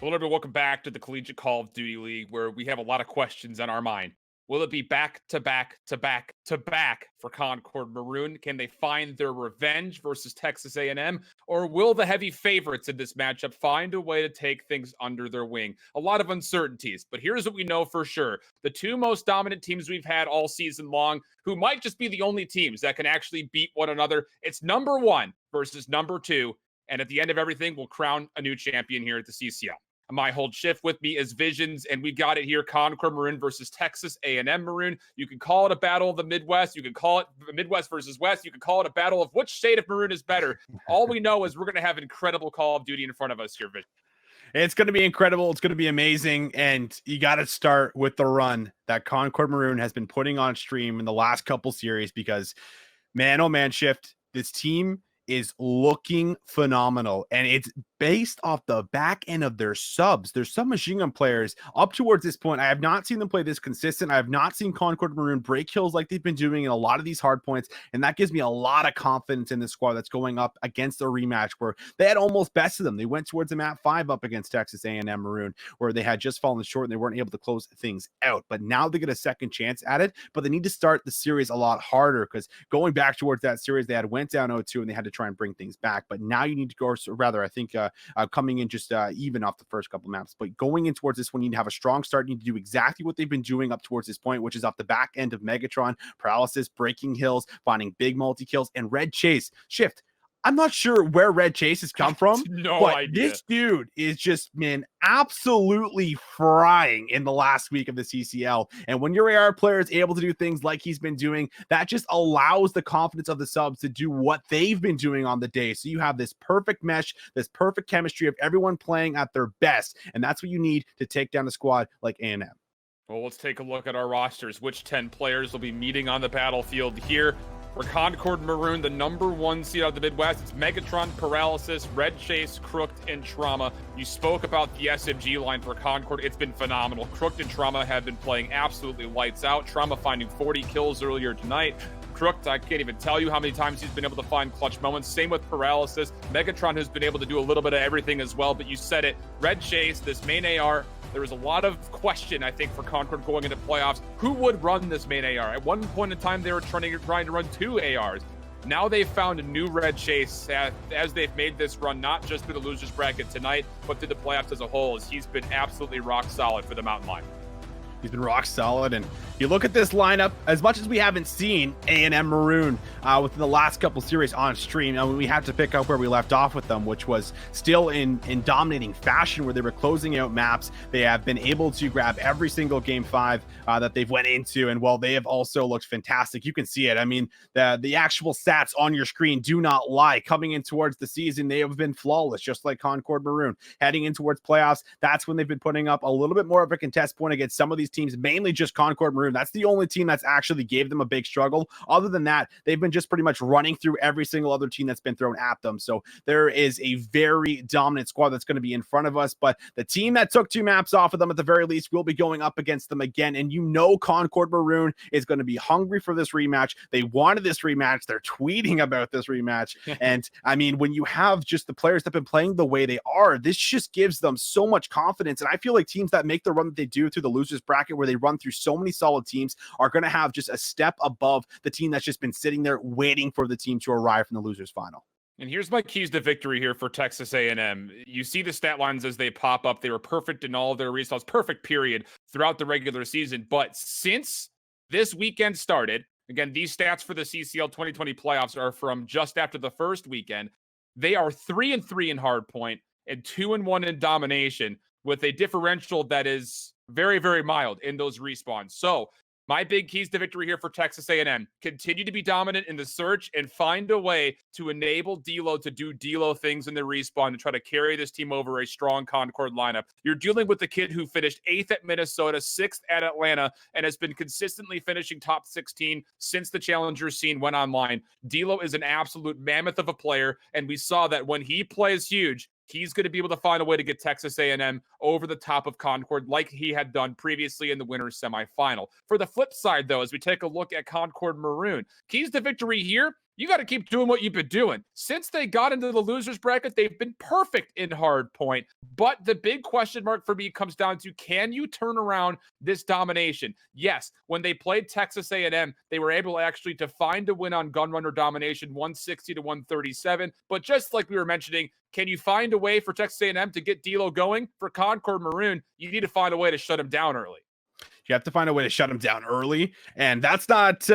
Hello, everyone. Welcome back to the Collegiate Call of Duty League, where we have a lot of questions on our mind. Will it be back to back to back to back for Concord Maroon? Can they find their revenge versus Texas A&M, or will the heavy favorites in this matchup find a way to take things under their wing? A lot of uncertainties, but here's what we know for sure: the two most dominant teams we've had all season long, who might just be the only teams that can actually beat one another. It's number one versus number two, and at the end of everything, we'll crown a new champion here at the CCL. My hold shift with me is Visions, and we got it here: Concord Maroon versus Texas A&M Maroon. You can call it a battle of the Midwest. You can call it Midwest versus West. You can call it a battle of which state of Maroon is better. All we know is we're going to have incredible Call of Duty in front of us here, Visions. It's going to be incredible. It's going to be amazing. And you got to start with the run that Concord Maroon has been putting on stream in the last couple series, because man, oh man, Shift, this team is looking phenomenal, and it's based off the back end of their subs. Their submachine gun players up towards this point, I have not seen them play this consistent. I have not seen Concord Maroon break kills like they've been doing in a lot of these hard points, and that gives me a lot of confidence in this squad that's going up against a rematch where they had almost bested them. They went towards the map 5 up against Texas A&M Maroon, where they had just fallen short and they weren't able to close things out, but now they get a second chance at it. But they need to start the series a lot harder, because going back towards that series, they had went down 0-2 and they had to try and bring things back. But now you need to go, or rather, I think coming in just even off the first couple maps, but going in towards this one, you need to have a strong start. You need to do exactly what they've been doing up towards this point, which is off the back end of Megatron, paralysis, breaking hills, finding big multi-kills, and Red Chase. Shift, I'm not sure where Red Chase has come from, but idea. This dude is just, man, absolutely frying in the last week of the CCL. And when your AR player is able to do things like he's been doing, that just allows the confidence of the subs to do what they've been doing on the day. So you have this perfect mesh, this perfect chemistry of everyone playing at their best. And that's what you need to take down a squad like A&M. Well, let's take a look at our rosters. Which 10 players will be meeting on the battlefield here? For Concord Maroon, the number one seed out of the Midwest, it's Megatron, Paralysis, Red Chase, Crooked, and Trauma. You spoke about the SMG line for Concord. It's been phenomenal. Crooked and Trauma have been playing absolutely lights out. Trauma finding 40 kills earlier tonight. Crooked, I can't even tell you how many times he's been able to find clutch moments. Same with Paralysis. Megatron has been able to do a little bit of everything as well, but you said it. Red Chase, this main AR, there was a lot of question, I think, for Concord going into playoffs. Who would run this main AR? At one point in time, they were trying to run 2 ARs. Now they've found a new Red Chase as they've made this run, not just through the losers bracket tonight, but through the playoffs as a whole, as he's been absolutely rock solid for the Mountain Line. He's been rock solid. And you look at this lineup, as much as we haven't seen A&M Maroon within the last couple series on stream, I mean, we had to pick up where we left off with them, which was still in dominating fashion, where they were closing out maps. They have been able to grab every single game 5 that they've went into, and while they have also looked fantastic, you can see it. I mean, the actual stats on your screen do not lie. Coming in towards the season, they have been flawless, just like Concord Maroon. Heading in towards playoffs, that's when they've been putting up a little bit more of a contest point against some of these teams, mainly just Concord Maroon. That's the only team that's actually gave them a big struggle. Other than that, they've been just pretty much running through every single other team that's been thrown at them. So there is a very dominant squad that's going to be in front of us, but the team that took 2 maps off of them at the very least will be going up against them again. And you know Concord Maroon is going to be hungry for this rematch. They wanted this rematch. They're tweeting about this rematch. And I mean, when you have just the players that have been playing the way they are, this just gives them so much confidence. And I feel like teams that make the run that they do through the losers bracket, where they run through so many solid teams, are going to have just a step above the team that's just been sitting there waiting for the team to arrive from the losers final. And here's my keys to victory here for Texas A&M. You see the stat lines as they pop up. They were perfect in all of their results, perfect period throughout the regular season. But since this weekend started, again, these stats for the CCL 2020 playoffs are from just after the first weekend. They are 3-3 in hardpoint and 2-1 in domination, with a differential that is very, very mild in those respawns. So my big keys to victory here for Texas A&M: continue to be dominant in the search and find a way to enable D-Lo to do D-Lo things in the respawn to try to carry this team over a strong Concord lineup. You're dealing with the kid who finished 8th at Minnesota, 6th at Atlanta, and has been consistently finishing top 16 since the Challenger scene went online. D-Lo is an absolute mammoth of a player, and we saw that when he plays huge, he's going to be able to find a way to get Texas A&M over the top of Concord like he had done previously in the winner's semifinal. For the flip side, though, as we take a look at Concord Maroon, keys to victory here: you got to keep doing what you've been doing. Since they got into the losers bracket, they've been perfect in hard point. But the big question mark for me comes down to, can you turn around this domination? Yes, when they played Texas A&M, they were able actually to find a win on gunrunner domination, 160 to 137. But just like we were mentioning, can you find a way for Texas A&M to get D'Lo going? For Concord Maroon, you need to find a way to shut him down early. You have to find a way to shut him down early, and that's not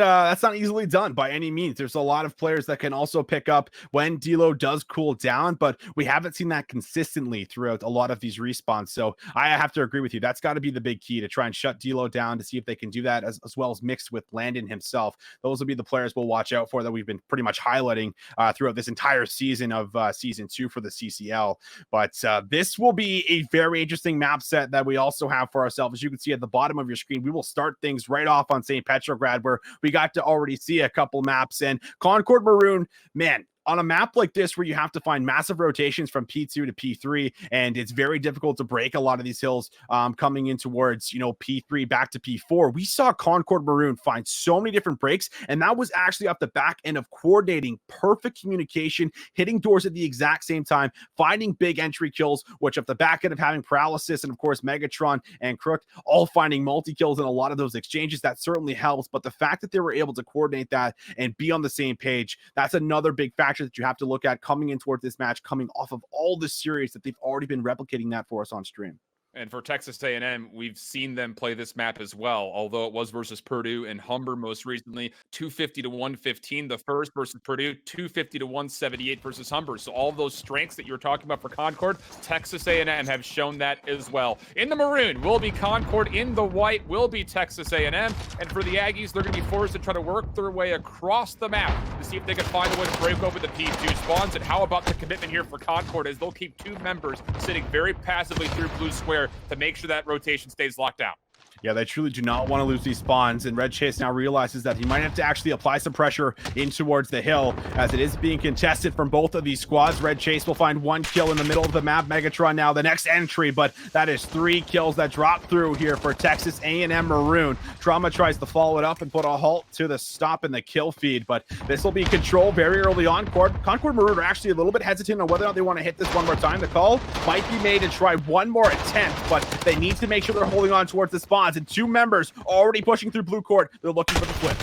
easily done by any means. There's a lot of players that can also pick up when D'Lo does cool down, but we haven't seen that consistently throughout a lot of these respawns. So I have to agree with you. That's got to be the big key, to try and shut D'Lo down, to see if they can do that as well as mixed with Landon himself. Those will be the players we'll watch out for, that we've been pretty much highlighting throughout this entire season of season 2 for the CCL. But this will be a very interesting map set that we also have for ourselves. As you can see at the bottom of your screen, we will start things right off on St. Petrograd, where we got to already see a couple maps. And Concord Maroon, man, on a map like this where you have to find massive rotations from P2 to P3, and it's very difficult to break a lot of these hills coming in towards, P3 back to P4, we saw Concord Maroon find so many different breaks, and that was actually off the back end of coordinating perfect communication, hitting doors at the exact same time, finding big entry kills, which off the back end of having Paralysis and of course Megatron and Crook all finding multi-kills in a lot of those exchanges, that certainly helps. But the fact that they were able to coordinate that and be on the same page, that's another big factor that you have to look at coming in towards this match, coming off of all the series that they've already been replicating that for us on stream. And for Texas A&M, we've seen them play this map as well, although it was versus Purdue and Humber most recently, 250 to 115 the first versus Purdue, 250 to 178 versus Humber. So all of those strengths that you were talking about for Concord, Texas A&M have shown that as well. In the maroon will be Concord, in the white will be Texas A&M, and for the Aggies, they're going to be forced to try to work their way across the map to see if they can find a way to break open the P2 spawns. And how about the commitment here for Concord, as they'll keep 2 members sitting very passively through blue square to make sure that rotation stays locked down. Yeah, they truly do not want to lose these spawns, and Red Chase now realizes that he might have to actually apply some pressure in towards the hill, as it is being contested from both of these squads. Red Chase will find 1 kill in the middle of the map. Megatron now the next entry, but that is 3 kills that drop through here for Texas A&M Maroon. Trauma tries to follow it up and put a halt to the stop in the kill feed, but this will be control very early on. Concord Maroon are actually a little bit hesitant on whether or not they want to hit this one more time. The call might be made to try one more attempt, but they need to make sure they're holding on towards the spawns, and 2 members already pushing through blue court. They're looking for the flip.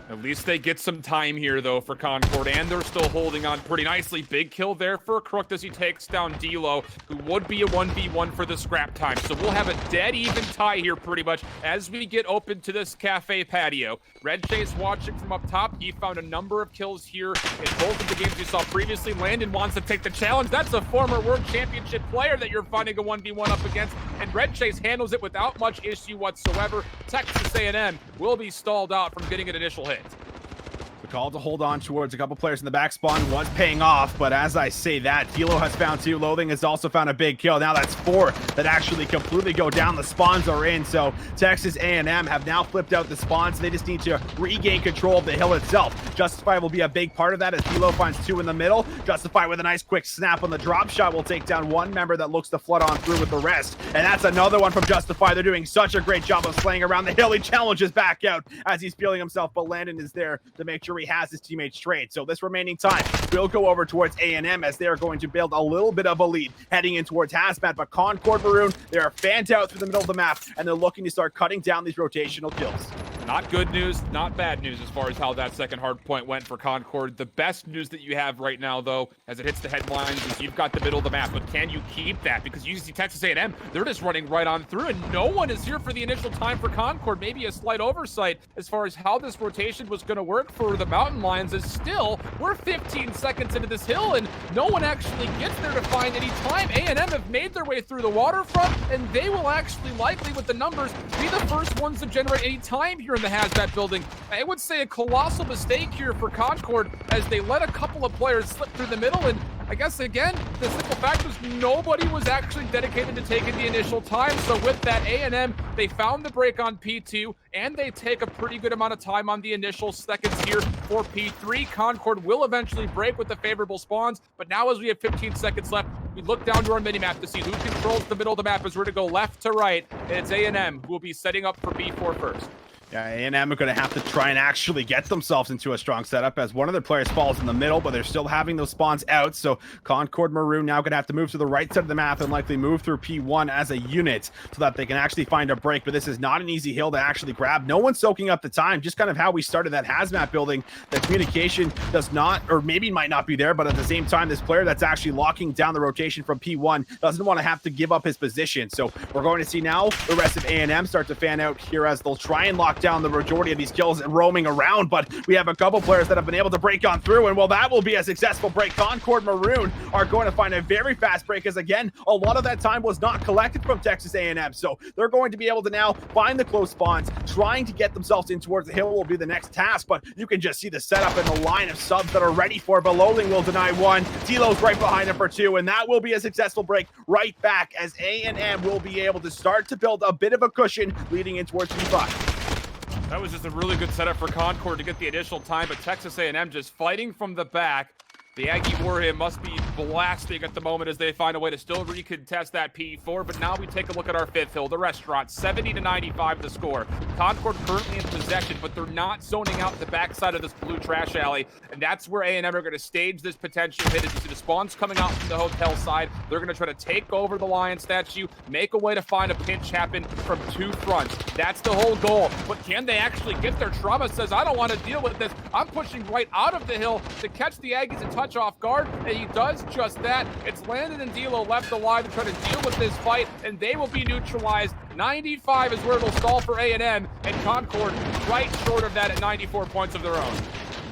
At least they get some time here, though, for Concord, and they're still holding on pretty nicely. Big kill there for Crook as he takes down D'Lo, who would be a 1v1 for the scrap time. So we'll have a dead even tie here pretty much as we get open to this cafe patio. Red Chase watching from up top. He found a number of kills here in both of the games we saw previously. Landon wants to take the challenge. That's a former World Championship player that you're finding a 1v1 up against, and Red Chase handles it without much issue whatsoever. Texas A&M will be stalled out from getting an initial hit. The call to hold on towards a couple players in the back spawn was paying off, but as I say that, D'Lo has found 2. Loathing has also found a big kill. Now that's 4 that actually completely go down. The spawns are in, so Texas A&M have now flipped out the spawns. They just need to regain control of the hill itself. Justify will be a big part of that as D'Lo finds 2 in the middle. Justify with a nice quick snap on the drop shot will take down 1 member that looks to flood on through with the rest. And that's another one from Justify. They're doing such a great job of slaying around the hill. He challenges back out as he's feeling himself, but Landon is there to make sure he has his teammates trade. So this remaining time will go over towards A&M as they are going to build a little bit of a lead heading in towards Hazmat. But Concord Maroon, they are fanned out through the middle of the map, and they're looking to start cutting down these rotational kills. Not good news, not bad news as far as how that second hard point went for Concord. The best news that you have right now, though, as it hits the headlines, is you've got the middle of the map. But can you keep that? Because you see Texas A&M, they're just running right on through, and no one is here for the initial time for Concord. Maybe a slight oversight as far as how this rotation was going to work for the Mountain Lions is still, we're 15 seconds into this hill, and no one actually gets there to find any time. A&M have made their way through the waterfront, and they will actually likely, with the numbers, be the first ones to generate any time here in the Hazmat building. I would say a colossal mistake here for Concord as they let a couple of players slip through the middle, and I guess, again, the simple fact was nobody was actually dedicated to taking the initial time. So with that, A&M, they found the break on P2, and they take a pretty good amount of time on the initial seconds here for P3. Concord will eventually break with the favorable spawns, but now as we have 15 seconds left, we look down to our minimap to see who controls the middle of the map as we're to go left to right, and it's A&M who will be setting up for B4 first. Yeah, A&M are going to have to try and actually get themselves into a strong setup as one of their players falls in the middle, but they're still having those spawns out. So Concord Maroon now going to have to move to the right side of the map and likely move through P1 as a unit so that they can actually find a break. But this is not an easy hill to actually grab. No one's soaking up the time, just kind of how we started that hazmat building. The communication does not, or maybe might not be there, but at the same time, this player that's actually locking down the rotation from P1 doesn't want to have to give up his position. So we're going to see now the rest of A&M start to fan out here as they'll try and lock down the majority of these kills and roaming around, but we have a couple players that have been able to break on through, and well, that will be a successful break. Concord Maroon are going to find a very fast break, as again, a lot of that time was not collected from Texas A&M, so they're going to be able to now find the close spawns. Trying to get themselves in towards the hill will be the next task, but you can just see the setup and the line of subs that are ready for it. Beloling will deny one, Tilo's right behind him for two, and that will be a successful break right back as A&M will be able to start to build a bit of a cushion leading in towards P5. That was just a really good setup for Concord to get the additional time, but Texas A&M just fighting from the back. The Aggie Warhead must be blasting at the moment as they find a way to still recontest that P4, but now we take a look at our fifth hill, the restaurant, 70-95 the score. Concord currently in possession, but they're not zoning out the backside of this blue trash alley, and that's where A&M are going to stage this potential hit. As you see the spawns coming out from the hotel side, they're going to try to take over the lion statue, make a way to find a pinch happen from two fronts. That's the whole goal, but can they actually get there? Trauma says, I don't want to deal with this. I'm pushing right out of the hill to catch the Aggies and touch off guard, and he does just that. It's Landon and Dilo left alive to try to deal with this fight, and they will be neutralized. 95 is where it'll stall for A&M, and Concord right short of that at 94 points of their own.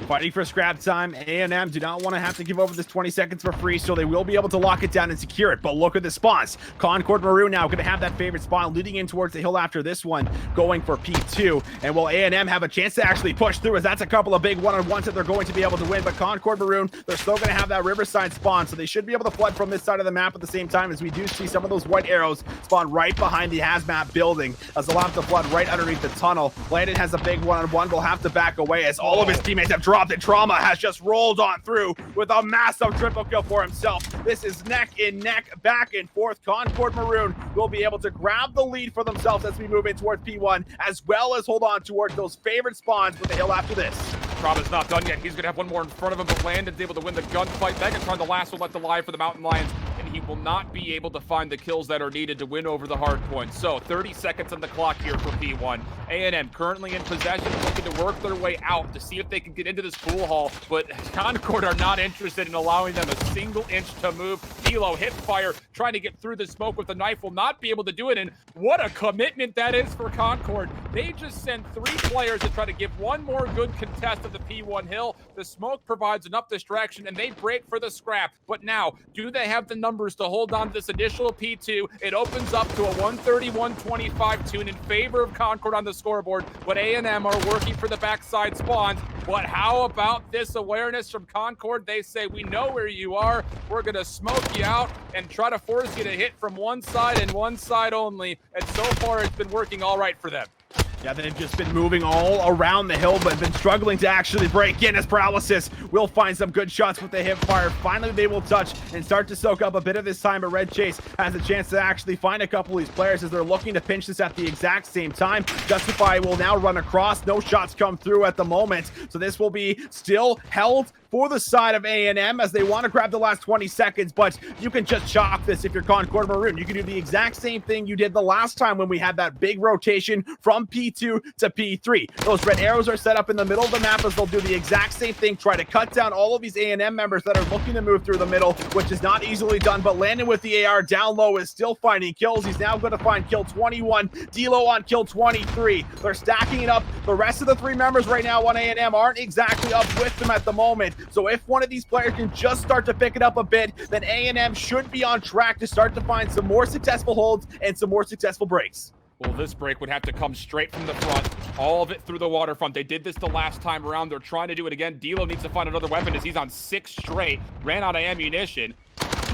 Fighting for scrap time. A&M do not want to have to give over this 20 seconds for free, so they will be able to lock it down and secure it. But look at the spawns. Concord Maroon now going to have that favorite spawn leading in towards the hill after this one, going for P2. And will A&M have a chance to actually push through, as that's a couple of big one-on-ones that they're going to be able to win. But Concord Maroon, they're still going to have that Riverside spawn, so they should be able to flood from this side of the map at the same time, as we do see some of those white arrows spawn right behind the hazmat building, as they'll have to flood right underneath the tunnel. Landon has a big one-on-one, will have to back away as all of his teammates have dropped, and Trauma has just rolled on through with a massive triple kill for himself. This is neck and neck, back and forth. Concord Maroon will be able to grab the lead for themselves as we move in towards P1, as well as hold on towards those favorite spawns with the hill after this. Trauma's not done yet. He's going to have one more in front of him, but Landon's able to win the gunfight. Megatron, the last one left alive for the Mountain Lions, and he will not be able to find the kills that are needed to win over the hard points. So 30 seconds on the clock here for P1. A&M currently in possession, looking to work their way out to see if they can get into this pool hall, but Concord are not interested in allowing them a single inch to move. Kilo hip fire, trying to get through the smoke with the knife, will not be able to do it, and what a commitment that is for Concord. They just send 3 players to try to give one more good contest of the P1 hill. The smoke provides enough distraction, and they break for the scrap. But now, do they have the numbers to hold on to this additional P2? It opens up to a 131-25 tune in favor of Concord on the scoreboard, but A&M are working for the backside spawns. But how about this awareness from Concord? They say, we know where you are. We're going to smoke you out and try to force you to hit from one side and one side only. And so far, it's been working all right for them. Yeah, they've just been moving all around the hill, but been struggling to actually break in, as Paralysis will find some good shots with the hip fire. Finally, they will touch and start to soak up a bit of this time, but Red Chase has a chance to actually find a couple of these players as they're looking to pinch this at the exact same time. Justify will now run across. No shots come through at the moment, so this will be still held for the side of A&M as they want to grab the last 20 seconds, but you can just chalk this if you're Concord Maroon. You can do the exact same thing you did the last time when we had that big rotation from P2 to P3. Those red arrows are set up in the middle of the map as they'll do the exact same thing, try to cut down all of these A&M members that are looking to move through the middle, which is not easily done, but Landon with the AR down low is still finding kills. He's now going to find kill 21, Dilo on kill 23. They're stacking it up. The rest of the 3 members right now on A&M aren't exactly up with them at the moment. So if one of these players can just start to pick it up a bit, then A&M should be on track to start to find some more successful holds and some more successful breaks. Well, this break would have to come straight from the front, all of it through the waterfront. They did this the last time around. They're trying to do it again. Dilo needs to find another weapon as he's on 6 straight. Ran out of ammunition.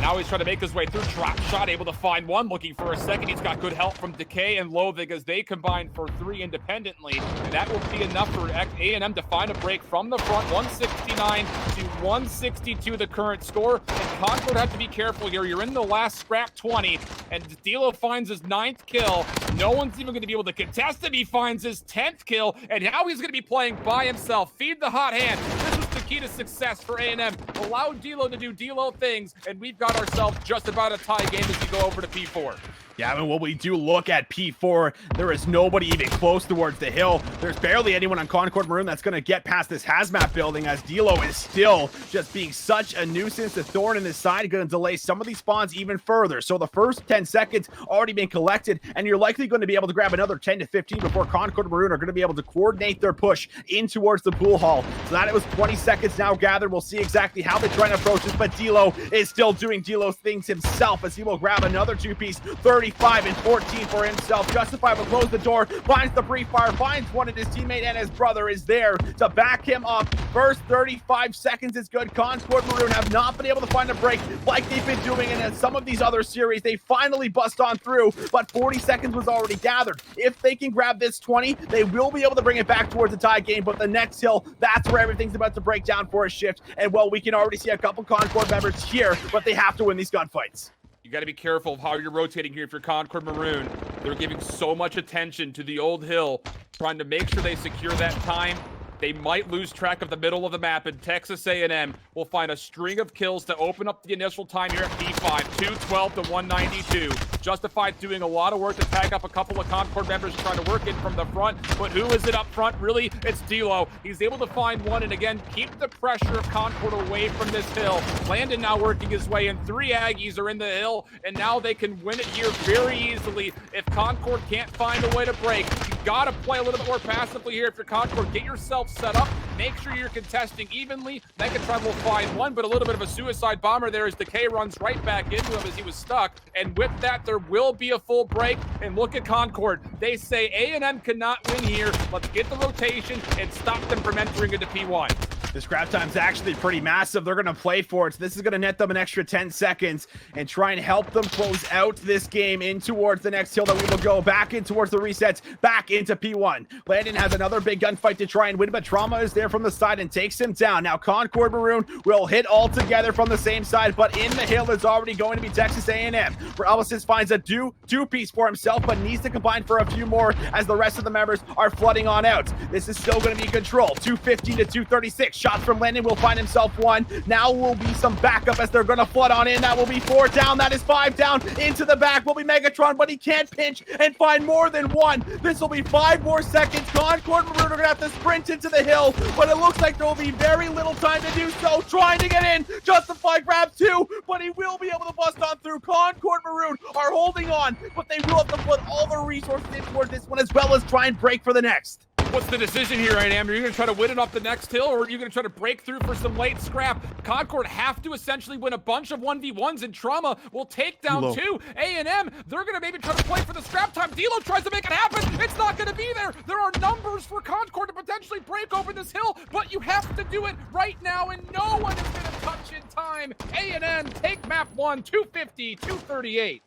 Now he's trying to make his way through. Drop shot, able to find one. Looking for a second. He's got good help from Decay and Loathing as they combine for 3 independently. And that will be enough for A&M to find a break from the front. 169 to 162 the current score, and Concord have to be careful here. You're in the last scrap 20, and Dilo finds his 9th kill. No one's even going to be able to contest him. He finds his 10th kill, and now he's going to be playing by himself. Feed the hot hand. This was the key to success for A&M. Allow Dilo to do Dilo things, and we've got ourselves just about a tie game as we go over to P4. Yeah, I mean, when we do look at P4, there is nobody even close towards the hill. There's barely anyone on Concord Maroon that's going to get past this hazmat building, as Dilo is still just being such a nuisance, a thorn in his side, going to delay some of these spawns even further. So the first 10 seconds already been collected, and you're likely going to be able to grab another 10 to 15 before Concord Maroon are going to be able to coordinate their push in towards the pool hall. So that it was 20 seconds now gathered. We'll see exactly how they try to approach this, but Dilo is still doing Dilo things himself, as he will grab another 2-piece, 35 and 14 for himself. Justified will close the door, finds the pre-fire, finds one of his teammate, and his brother is there to back him up. First 35 seconds is good. Concord Maroon have not been able to find a break like they've been doing in some of these other series. They finally bust on through, but 40 seconds was already gathered. If they can grab this 20, they will be able to bring it back towards the tie game, but the next hill, that's where everything's about to break down for a shift. And well, we can already see a couple Concord members here, but they have to win these gunfights. You got to be careful of how you're rotating here if you're Concord Maroon. They're giving so much attention to the old hill, trying to make sure they secure that time. They might lose track of the middle of the map, and Texas A&M will find a string of kills to open up the initial time here at P5, 212 to 192. Justified doing a lot of work to tag up a couple of Concord members trying to work in from the front, but who is it up front? Really, it's Dilo. He's able to find one, and again, keep the pressure of Concord away from this hill. Landon now working his way in. 3 Aggies are in the hill, and now they can win it here very easily. If Concord can't find a way to break, you got to play a little bit more passively here if you're Concord. Get yourself set up. Make sure you're contesting evenly. Megatron will find one, but a little bit of a suicide bomber there as Decay runs right back into him as he was stuck. And with that, there will be a full break. And look at Concord. They say A&M cannot win here. Let's get the rotation and stop them from entering into P1. This grab time's actually pretty massive. They're going to play for it. So this is going to net them an extra 10 seconds and try and help them close out this game in towards the next hill that we will go back in towards the resets, back into P1. Landon has another big gunfight to try and win, but Trauma is there from the side and takes him down. Now Concord Maroon will hit all together from the same side, but in the hill is already going to be Texas A&M. Albasis finds a two-piece for himself, but needs to combine for a few more as the rest of the members are flooding on out. This is still going to be control. 215 to 236. Shots from Landon will find himself one. Now will be some backup as they're going to flood on in. That will be 4 down. That is 5 down. Into the back will be Megatron, but he can't pinch and find more than one. This will be 5 more seconds. Concord Maroon are going to have to sprint into the hill, but it looks like there will be very little time to do so. Trying to get in. Justify grabs 2, but he will be able to bust on through. Concord Maroon are holding on, but they will have to put all the resources in towards this one as well as try and break for the next. What's the decision here, A&M? Are you going to try to win it off the next hill, or are you going to try to break through for some late scrap? Concord have to essentially win a bunch of 1v1s, and Trauma will take down 2. A&M, they're going to maybe try to play for the scrap time. Dilo tries to make it happen. It's not going to be there. There are numbers for Concord to potentially break over this hill, but you have to do it right now, and no one is going to touch in time. A&M take map 1, 250, 238.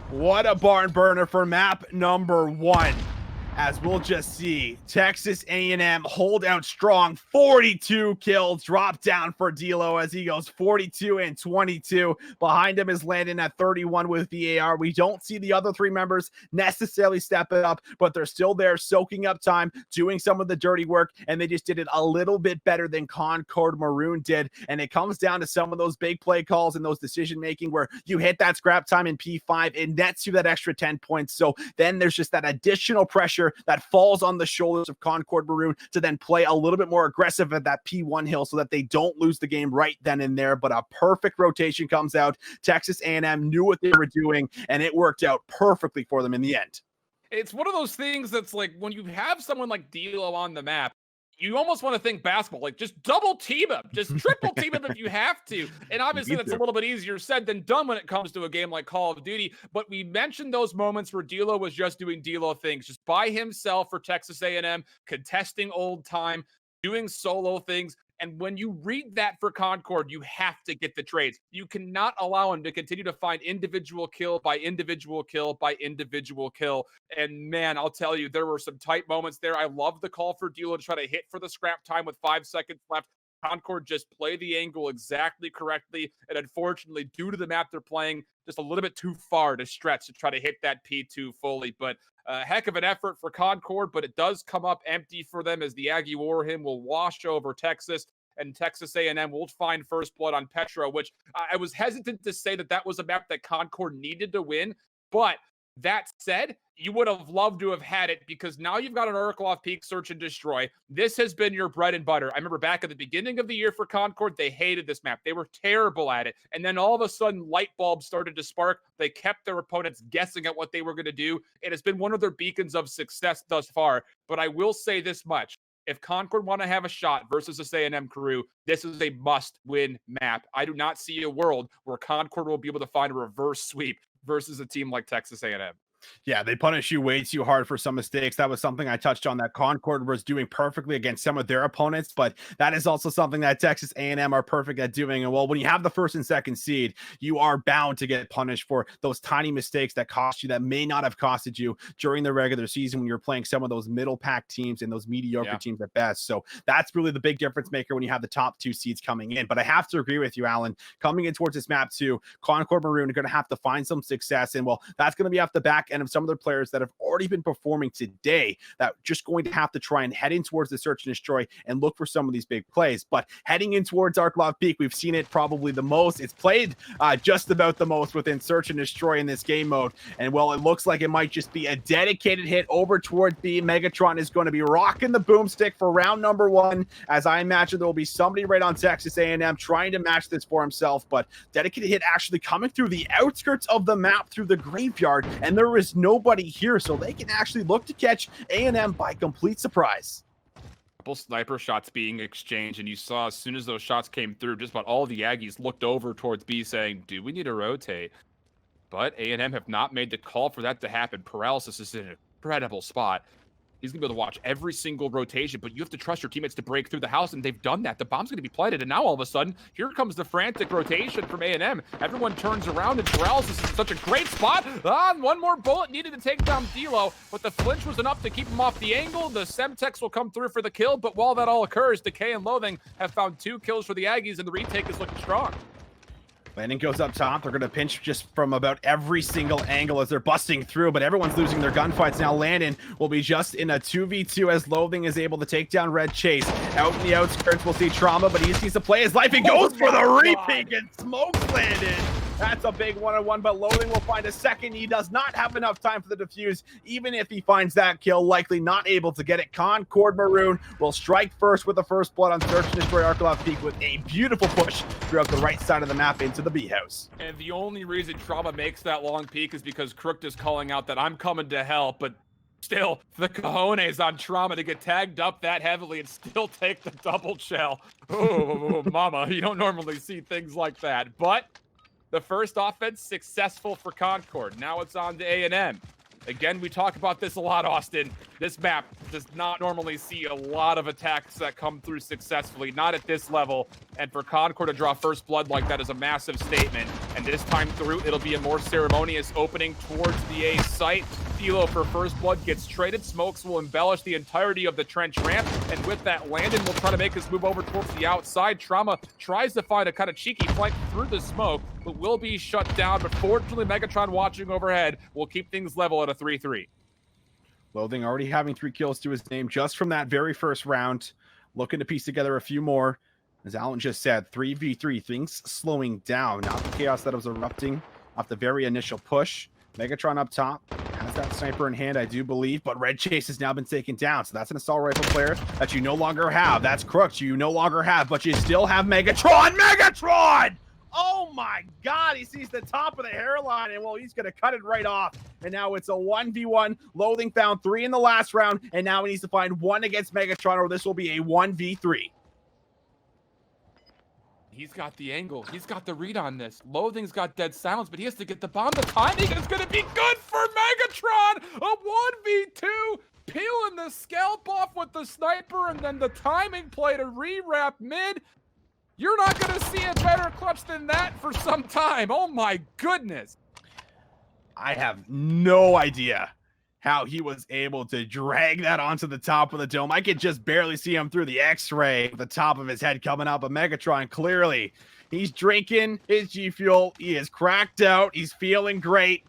What a barn burner for map number 1. As we'll just see Texas A&M hold out strong. 42 kills, drop down for Dilo as he goes 42 and 22. Behind him is Landon at 31 with VAR. We don't see the other 3 members necessarily step it up, but they're still there soaking up time, doing some of the dirty work, and they just did it a little bit better than Concord Maroon did. And it comes down to some of those big play calls and those decision making where you hit that scrap time in P5, it nets you that extra 10 points. So then there's just that additional pressure that falls on the shoulders of Concord Maroon to then play a little bit more aggressive at that P1 hill so that they don't lose the game right then and there. But a perfect rotation comes out. Texas A&M knew what they were doing, and it worked out perfectly for them in the end. It's one of those things that's like when you have someone like Dilo on the map, you almost want to think basketball, like just double team him, just triple team him if you have to. And obviously that's a little bit easier said than done when it comes to a game like Call of Duty. But we mentioned those moments where Dilo was just doing Dilo things, just by himself for Texas A&M, contesting old time, doing solo things. And when you read that for Concord, you have to get the trades. You cannot allow him to continue to find individual kill by individual kill by individual kill. And man, I'll tell you, there were some tight moments there. I love the call for D'Lo to try to hit for the scrap time with 5 seconds left. Concord just play the angle exactly correctly. And unfortunately, due to the map they're playing, just a little bit too far to stretch to try to hit that P2 fully. But a heck of an effort for Concord, but it does come up empty for them as the Aggie Warhim will wash over Texas. And Texas A&M will find first blood on Petra, which I was hesitant to say that was a map that Concord needed to win. But that said, you would have loved to have had it because now you've got an Oracle off peak search and destroy. This has been your bread and butter. I remember back at the beginning of the year for Concord, they hated this map. They were terrible at it. And then all of a sudden, light bulbs started to spark. They kept their opponents guessing at what they were going to do. It has been one of their beacons of success thus far. But I will say this much. If Concord want to have a shot versus this A&M crew, this is a must-win map. I do not see a world where Concord will be able to find a reverse sweep versus a team like Texas A&M. Yeah, they punish you way too hard for some mistakes. That was something I touched on that Concord was doing perfectly against some of their opponents, but that is also something that Texas A&M are perfect at doing. And well, when you have the first and second seed, you are bound to get punished for those tiny mistakes that cost you, that may not have costed you during the regular season when you're playing some of those middle pack teams and those mediocre teams at best. So that's really the big difference maker when you have the top 2 seeds coming in. But I have to agree with you, Alan, coming in towards this map too, Concord Maroon are going to have to find some success. And well, that's going to be off the back end of some of their players that have already been performing today that just going to have to try and head in towards the search and destroy and look for some of these big plays. But heading in towards Arklov Peak, we've seen it probably the most. It's played just about the most within search and destroy in this game mode. And well, it looks like it might just be a dedicated hit over towards B. Megatron is going to be rocking the boomstick for round number 1, as I imagine there will be somebody right on Texas A&M trying to match this for himself. But dedicated hit actually coming through the outskirts of the map through the graveyard, and there is nobody here, so they can actually look to catch A&M by complete surprise. Couple sniper shots being exchanged, and you saw as soon as those shots came through, just about all the Aggies looked over towards B saying, do we need to rotate? But A&M have not made the call for that to happen. Paralysis is in an incredible spot. He's going to be able to watch every single rotation, but you have to trust your teammates to break through the house, and they've done that. The bomb's going to be planted, and now all of a sudden, here comes the frantic rotation from A&M. Everyone turns around, and Paralysis is in such a great spot. One more bullet needed to take down D'Lo, but the flinch was enough to keep him off the angle. The Semtex will come through for the kill, but while that all occurs, Decay and Loathing have found 2 kills for the Aggies, and the retake is looking strong. Landing goes up top. They're going to pinch just from about every single angle as they're busting through, but everyone's losing their gunfights. Now Landon will be just in a 2v2 as Loathing is able to take down Red Chase. Out in the outskirts, we'll see Trauma, but he just needs to play his life. He goes for the repeat and smokes Landon. That's a big one-on-one, but Loathing will find a second. He does not have enough time for the defuse. Even if he finds that kill, likely not able to get it. Concord Maroon will strike first with the first blood on Search and Destroy Arklov Peak with a beautiful push throughout the right side of the map into the B house. And the only reason Trauma makes that long peak is because Crooked is calling out that I'm coming to help, but still, the cojones on Trauma to get tagged up that heavily and still take the double shell. Oh, mama, you don't normally see things like that. But the first offense successful for Concord. Now it's on to A&M. Again, we talk about this a lot, Austin. This map does not normally see a lot of attacks that come through successfully, not at this level. And for Concord to draw first blood like that is a massive statement. And this time through, it'll be a more ceremonious opening towards the A site. D'Lo for first blood gets traded. Smokes will embellish the entirety of the trench ramp. And with that, Landon will try to make his move over towards the outside. Trauma tries to find a kind of cheeky flank through the smoke, but will be shut down. But fortunately, Megatron watching overhead will keep things level at a 3-3. Loathing already having 3 kills to his name just from that very first round. Looking to piece together a few more. As Alan just said, 3v3, things slowing down. Not the chaos that was erupting off the very initial push. Megatron up top has that sniper in hand, I do believe, but Red Chase has now been taken down. So that's an assault rifle player that you no longer have. That's Crooks you no longer have, but you still have Megatron. Megatron! Oh my God, he sees the top of the hairline, and well, he's going to cut it right off. And now it's a 1v1. Loathing found 3 in the last round, and now he needs to find 1 against Megatron, or this will be a 1v3. He's got the angle. He's got the read on this. Loathing's got dead silence, but he has to get the bomb. The timing is going to be good for Megatron. A 1v2 peeling the scalp off with the sniper and then the timing play to re-wrap mid. You're not going to see a better clutch than that for some time. Oh my goodness. I have no idea how he was able to drag that onto the top of the dome. I could just barely see him through the x-ray at the top of his head coming up. But Megatron, clearly, he's drinking his G Fuel. He is cracked out. He's feeling great.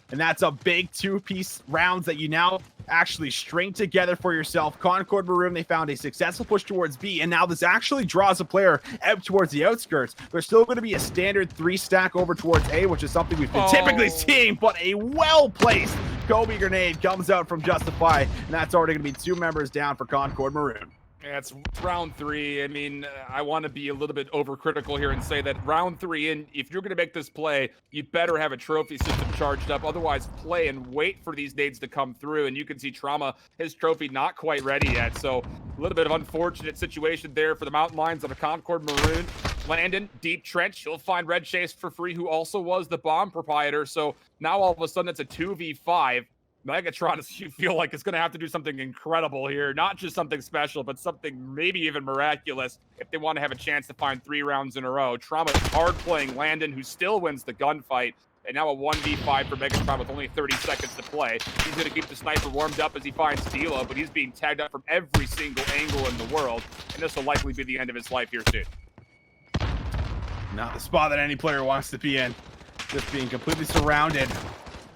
And that's a big two-piece rounds that you now actually string together for yourself. Concord Maroon, they found a successful push towards B, and now this actually draws a player out towards the outskirts. There's still going to be a standard 3-stack over towards A, which is something we've been typically seeing, but a well-placed Kobe grenade comes out from Justify, and that's already going to be 2 members down for Concord Maroon. Yeah, it's round 3. I mean, I want to be a little bit overcritical here and say that round 3 in, if you're going to make this play, you better have a trophy system charged up. Otherwise, play and wait for these nades to come through. And you can see Trauma, his trophy not quite ready yet. So a little bit of unfortunate situation there for the Mountain Lions of a Concord Maroon. Landon, deep trench. He'll find Red Chase for free, who also was the bomb proprietor. So now all of a sudden it's a 2v5. Megatron, you feel like it's going to have to do something incredible here. Not just something special, but something maybe even miraculous if they want to have a chance to find 3 rounds in a row. Trauma hard playing Landon, who still wins the gunfight. And now a 1v5 for Megatron with only 30 seconds to play. He's going to keep the sniper warmed up as he finds Dilo, but he's being tagged up from every single angle in the world. And this will likely be the end of his life here soon. Not the spot that any player wants to be in. Just being completely surrounded.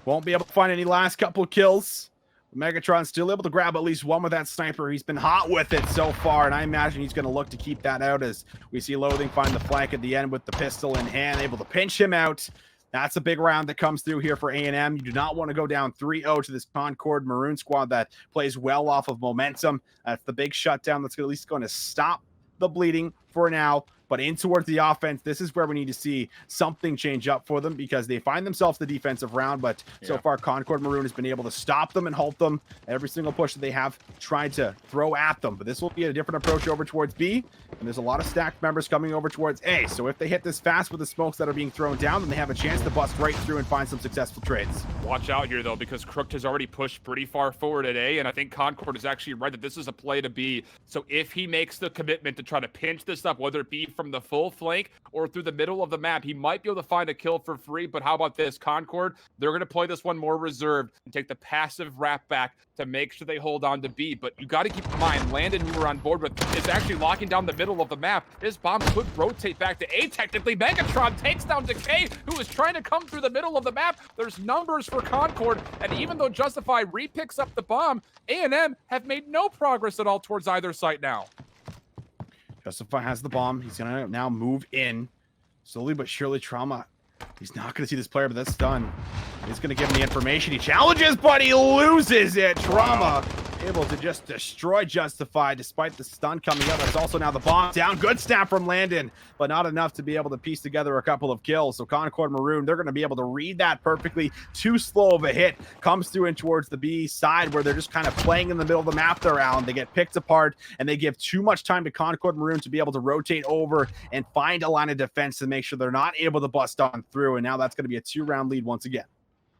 Won't be able to find any last couple kills. Megatron's still able to grab at least one with that sniper. He's been hot with it so far, and I imagine he's going to look to keep that out as we see Loathing find the flank at the end with the pistol in hand, able to pinch him out. That's a big round that comes through here for A&M. You do not want to go down 3-0 to this Concord Maroon squad that plays well off of momentum. That's the big shutdown that's at least going to stop the bleeding for now. But in towards the offense, this is where we need to see something change up for them because they find themselves the defensive round. But so far, Concord Maroon has been able to stop them and halt them. Every single push that they have tried to throw at them. But this will be a different approach over towards B. And there's a lot of stacked members coming over towards A. So if they hit this fast with the smokes that are being thrown down, then they have a chance to bust right through and find some successful trades. Watch out here, though, because Crooked has already pushed pretty far forward at A. And I think Concord is actually right that this is a play to B. So if he makes the commitment to try to pinch this up, whether it be from the full flank or through the middle of the map, he might be able to find a kill for free. But how about this? Concord, they're going to play this one more reserved and take the passive wrap back to make sure they hold on to B. But you got to keep in mind, Landon, who we're on board with, is actually locking down the middle of the map. This bomb could rotate back to A technically. Megatron takes down Decay, who is trying to come through the middle of the map. There's numbers for Concord, and even though Justify re-picks up the bomb, A&M have made no progress at all towards either site now. Justify has the bomb. He's going to now move in. Slowly but surely, Trauma. He's not going to see this player, but that's done. He's going to give him the information. He challenges, but he loses it. Trauma able to just destroy Justify despite the stun coming up. That's also now the bomb down. Good snap from Landon, but not enough to be able to piece together a couple of kills. So Concord Maroon, they're going to be able to read that perfectly. Too slow of a hit. Comes through in towards the B side where they're just kind of playing in the middle of the map they're around. They get picked apart, and they give too much time to Concord Maroon to be able to rotate over and find a line of defense to make sure they're not able to bust on through. And now that's going to be a 2-round lead once again.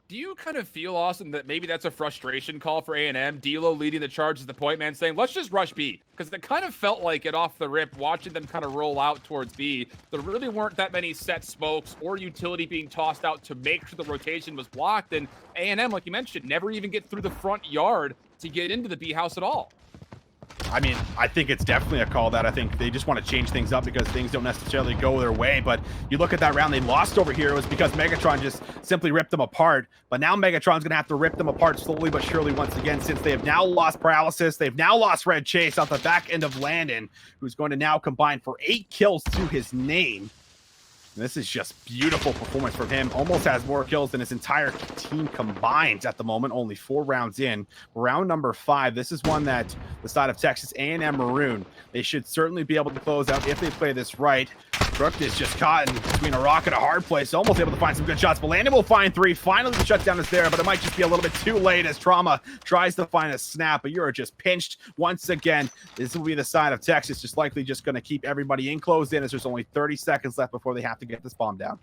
Do you kind of feel, Austin, that maybe that's a frustration call for A&M? D'Lo leading the charge as the point man saying, let's just rush B. Because it kind of felt like it off the rip, watching them kind of roll out towards B. There really weren't that many set smokes or utility being tossed out to make sure the rotation was blocked. And A&M, like you mentioned, never even get through the front yard to get into the B house at all. I mean, I think it's definitely a call that I think they just want to change things up because things don't necessarily go their way. But you look at that round they lost over here, it was because Megatron just simply ripped them apart. But now Megatron's going to have to rip them apart slowly but surely once again, since they have now lost Paralysis. They've now lost Red Chase off the back end of Landon, who's going to now combine for 8 kills to his name. And this is just beautiful performance from him. Almost has more kills than his entire team combined at the moment. Only 4 rounds in. Round number 5. This is one that the side of Texas A&M Maroon, they should certainly be able to close out if they play this right. Crooked is just caught in between a rock and a hard place. Almost able to find some good shots, but Landon will find 3. Finally, the shutdown is there, but it might just be a little bit too late as Trauma tries to find a snap, but you're just pinched once again. This will be the side of Texas, just likely just going to keep everybody enclosed in as there's only 30 seconds left before they have to get this bomb down.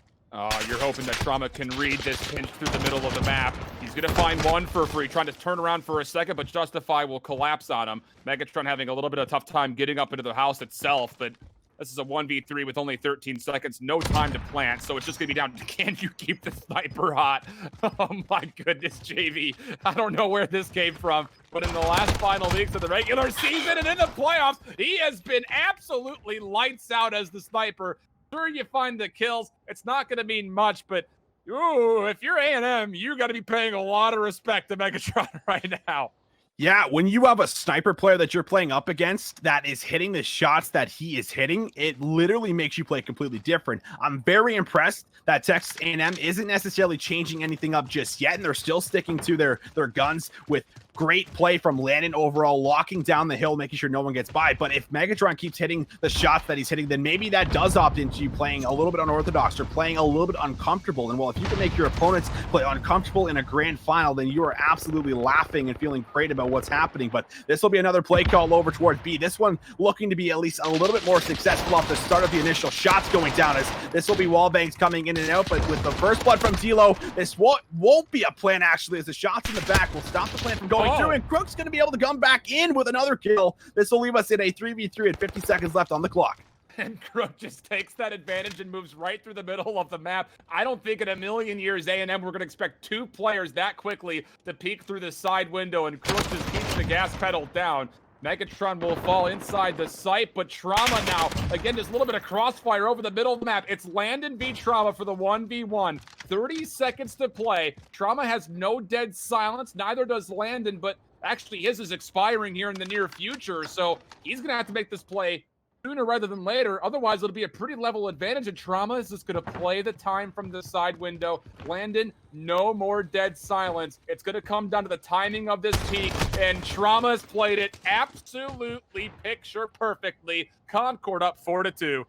You're hoping that Trauma can read this pinch through the middle of the map. He's He's going to find one for free, trying to turn around for a second, but Justify will collapse on him. Megatron having a little bit of a tough time getting up into the house itself, but this is a 1v3 with only 13 seconds, no time to plant, so it's just going to be down to, can you keep the sniper hot? Oh my goodness, JV. I don't know where this came from, but in the last final weeks of the regular season and in the playoffs, he has been absolutely lights out as the sniper. Sure, you find the kills. It's not going to mean much, but ooh, if you're A&M, you got to be paying a lot of respect to Megatron right now. Yeah, when you have a sniper player that you're playing up against that is hitting the shots that he is hitting, it literally makes you play completely different. I'm very impressed that Texas A&M isn't necessarily changing anything up just yet, and they're still sticking to their guns with great play from Landon overall, locking down the hill, making sure no one gets by. But if Megatron keeps hitting the shots that he's hitting, then maybe that does opt into you playing a little bit unorthodox or playing a little bit uncomfortable. And well, if you can make your opponents play uncomfortable in a grand final, then you are absolutely laughing and feeling great about what's happening. But this will be another play call over towards B. This one looking to be at least a little bit more successful off the start of the initial shots going down, as this will be wall bangs coming in and out. But with the first blood from D'Lo, this won't be a plan actually, as the shots in the back will stop the plan from going through, and Crook's going to be able to come back in with another kill. This will leave us in a 3v3 at 50 seconds left on the clock. And Crook just takes that advantage and moves right through the middle of the map. I don't think in a million years A&M we're going to expect two players that quickly to peek through the side window, and Crook just keeps the gas pedal down. Megatron will fall inside the site, but Trauma now, again, just a little bit of crossfire over the middle of the map. It's Landon v Trauma for the 1v1. 30 seconds to play. Trauma has no dead silence, neither does Landon, but actually his is expiring here in the near future, so he's going to have to make this play sooner rather than later. Otherwise, it'll be a pretty level advantage, and Trauma is just going to play the time from the side window. Landon, no more dead silence. It's going to come down to the timing of this peak, and Trauma has played it absolutely picture perfectly. Concord up 4-2.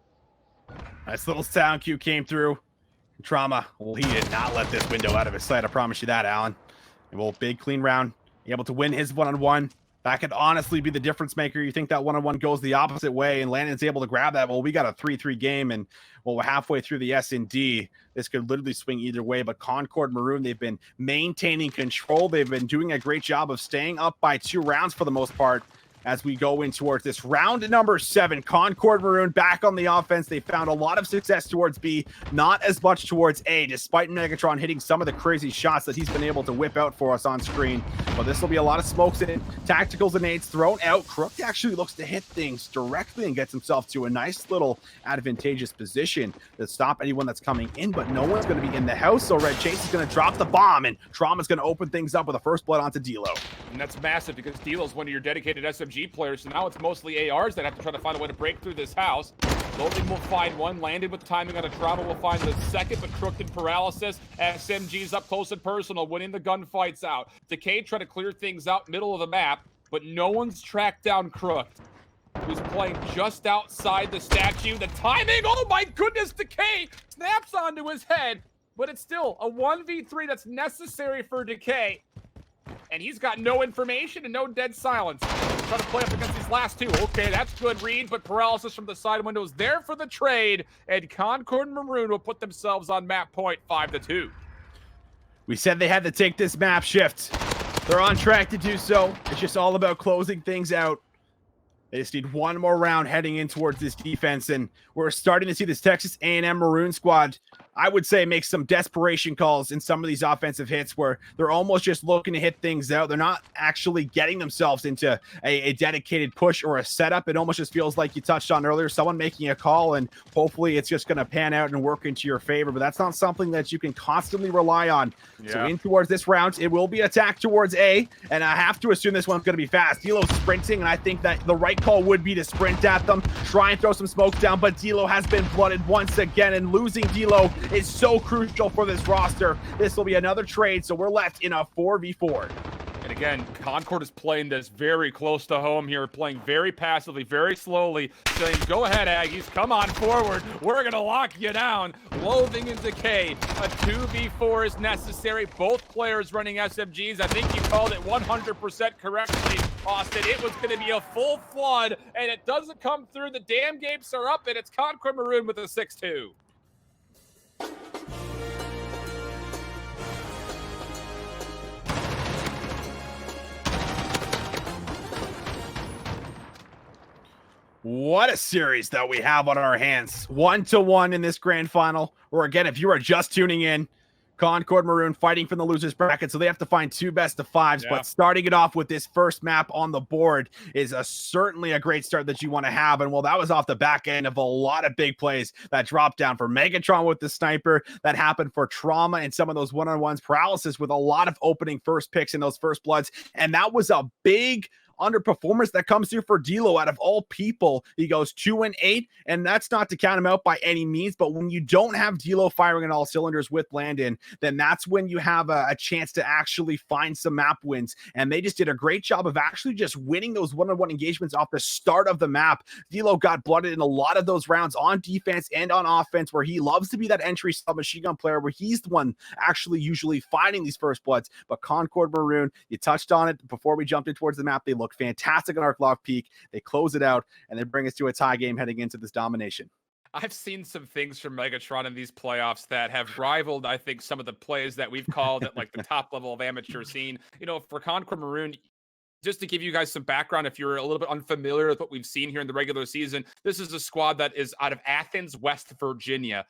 Nice little sound cue came through. Trauma, well, he did not let this window out of his sight. I promise you that, Alan. And well, big clean round, able to win his one-on-one. That could honestly be the difference maker. You think that one-on-one goes the opposite way and Landon's able to grab that. Well, we got a 3-3 game, and well, we're halfway through the S&D. This could literally swing either way, but Concord Maroon, they've been maintaining control. They've been doing a great job of staying up by 2 rounds for the most part. As we go in towards this round number 7, Concord Maroon back on the offense. They found a lot of success towards B, not as much towards A, despite Megatron hitting some of the crazy shots that he's been able to whip out for us on screen. But this will be a lot of smokes in, tacticals and nades thrown out. Crook actually looks to hit things directly and gets himself to a nice little advantageous position to stop anyone that's coming in, but no one's going to be in the house. So Red Chase is going to drop the bomb, and Trauma's going to open things up with a first blood onto D'Lo. And that's massive because D'Lo's one of your dedicated SMG players, so now it's mostly ARs that have to try to find a way to break through this house. Logan will find one, Landed with timing on a Trauma will find the second, but Crooked paralysis. SMG's up close and personal, winning the gunfights out. Decay try to clear things out middle of the map, but no one's tracked down Crooked, who's playing just outside the statue. The timing, oh my goodness, Decay snaps onto his head, but it's still a 1v3 that's necessary for Decay. And he's got no information and no dead silence. Trying to play up against these last two. Okay, that's good read, but paralysis from the side window is there for the trade, and Concord and Maroon will put themselves on map point 5-2. We said they had to take this map shift. They're on track to do so. It's just all about closing things out. They just need one more round heading in towards this defense, and we're starting to see this Texas A&M Maroon squad, I would say, make some desperation calls in some of these offensive hits where they're almost just looking to hit things out. They're not actually getting themselves into a dedicated push or a setup. It almost just feels like you touched on earlier, someone making a call, and hopefully it's just going to pan out and work into your favor, but that's not something that you can constantly rely on. Yeah. So in towards this round, it will be attack towards A, and I have to assume this one's going to be fast. D'Lo's sprinting, and I think that the right call would be to sprint at them, try and throw some smoke down, but D'Lo has been blooded once again, and losing D'Lo is so crucial for this roster. This will be another trade, so we're left in a 4v4. And again, Concord is playing this very close to home here, playing very passively, very slowly, saying, go ahead, Aggies, come on forward. We're going to lock you down. Loathing and Decay. A 2v4 is necessary. Both players running SMGs. I think you called it 100% correctly, Austin. It was going to be a full flood, and it doesn't come through. The damn gates are up, and it's Concord Maroon with a 6-2. What a series that we have on our hands. 1-1 in this grand final. Or again, if you are just tuning in, Concord Maroon fighting from the losers bracket, so they have to find 2 best of 5s. Yeah. But starting it off with this first map on the board is certainly a great start that you want to have. And well, that was off the back end of a lot of big plays that dropped down for Megatron with the sniper. That happened for Trauma and some of those one-on-ones, Paralysis with a lot of opening first picks in those first bloods. And that was a big underperformance that comes through for D'Lo. Out of all people, he goes 2-8, and that's not to count him out by any means, but when you don't have D'Lo firing on all cylinders with Landon, then that's when you have a chance to actually find some map wins. And they just did a great job of actually just winning those one-on-one engagements off the start of the map. D'Lo got blooded in a lot of those rounds on defense and on offense, where he loves to be that entry submachine gun player, where he's the one actually usually finding these first bloods. But Concord Maroon, you touched on it before we jumped in towards the map, they look fantastic on Arclock Peak. They close it out and they bring us to a tie game heading into this domination. I've seen some things from Megatron in these playoffs that have rivaled, I think, some of the plays that we've called at like the top level of amateur scene. You know, for Concord Maroon, just to give you guys some background, if you're a little bit unfamiliar with what we've seen here in the regular season, this is a squad that is out of Athens, West Virginia.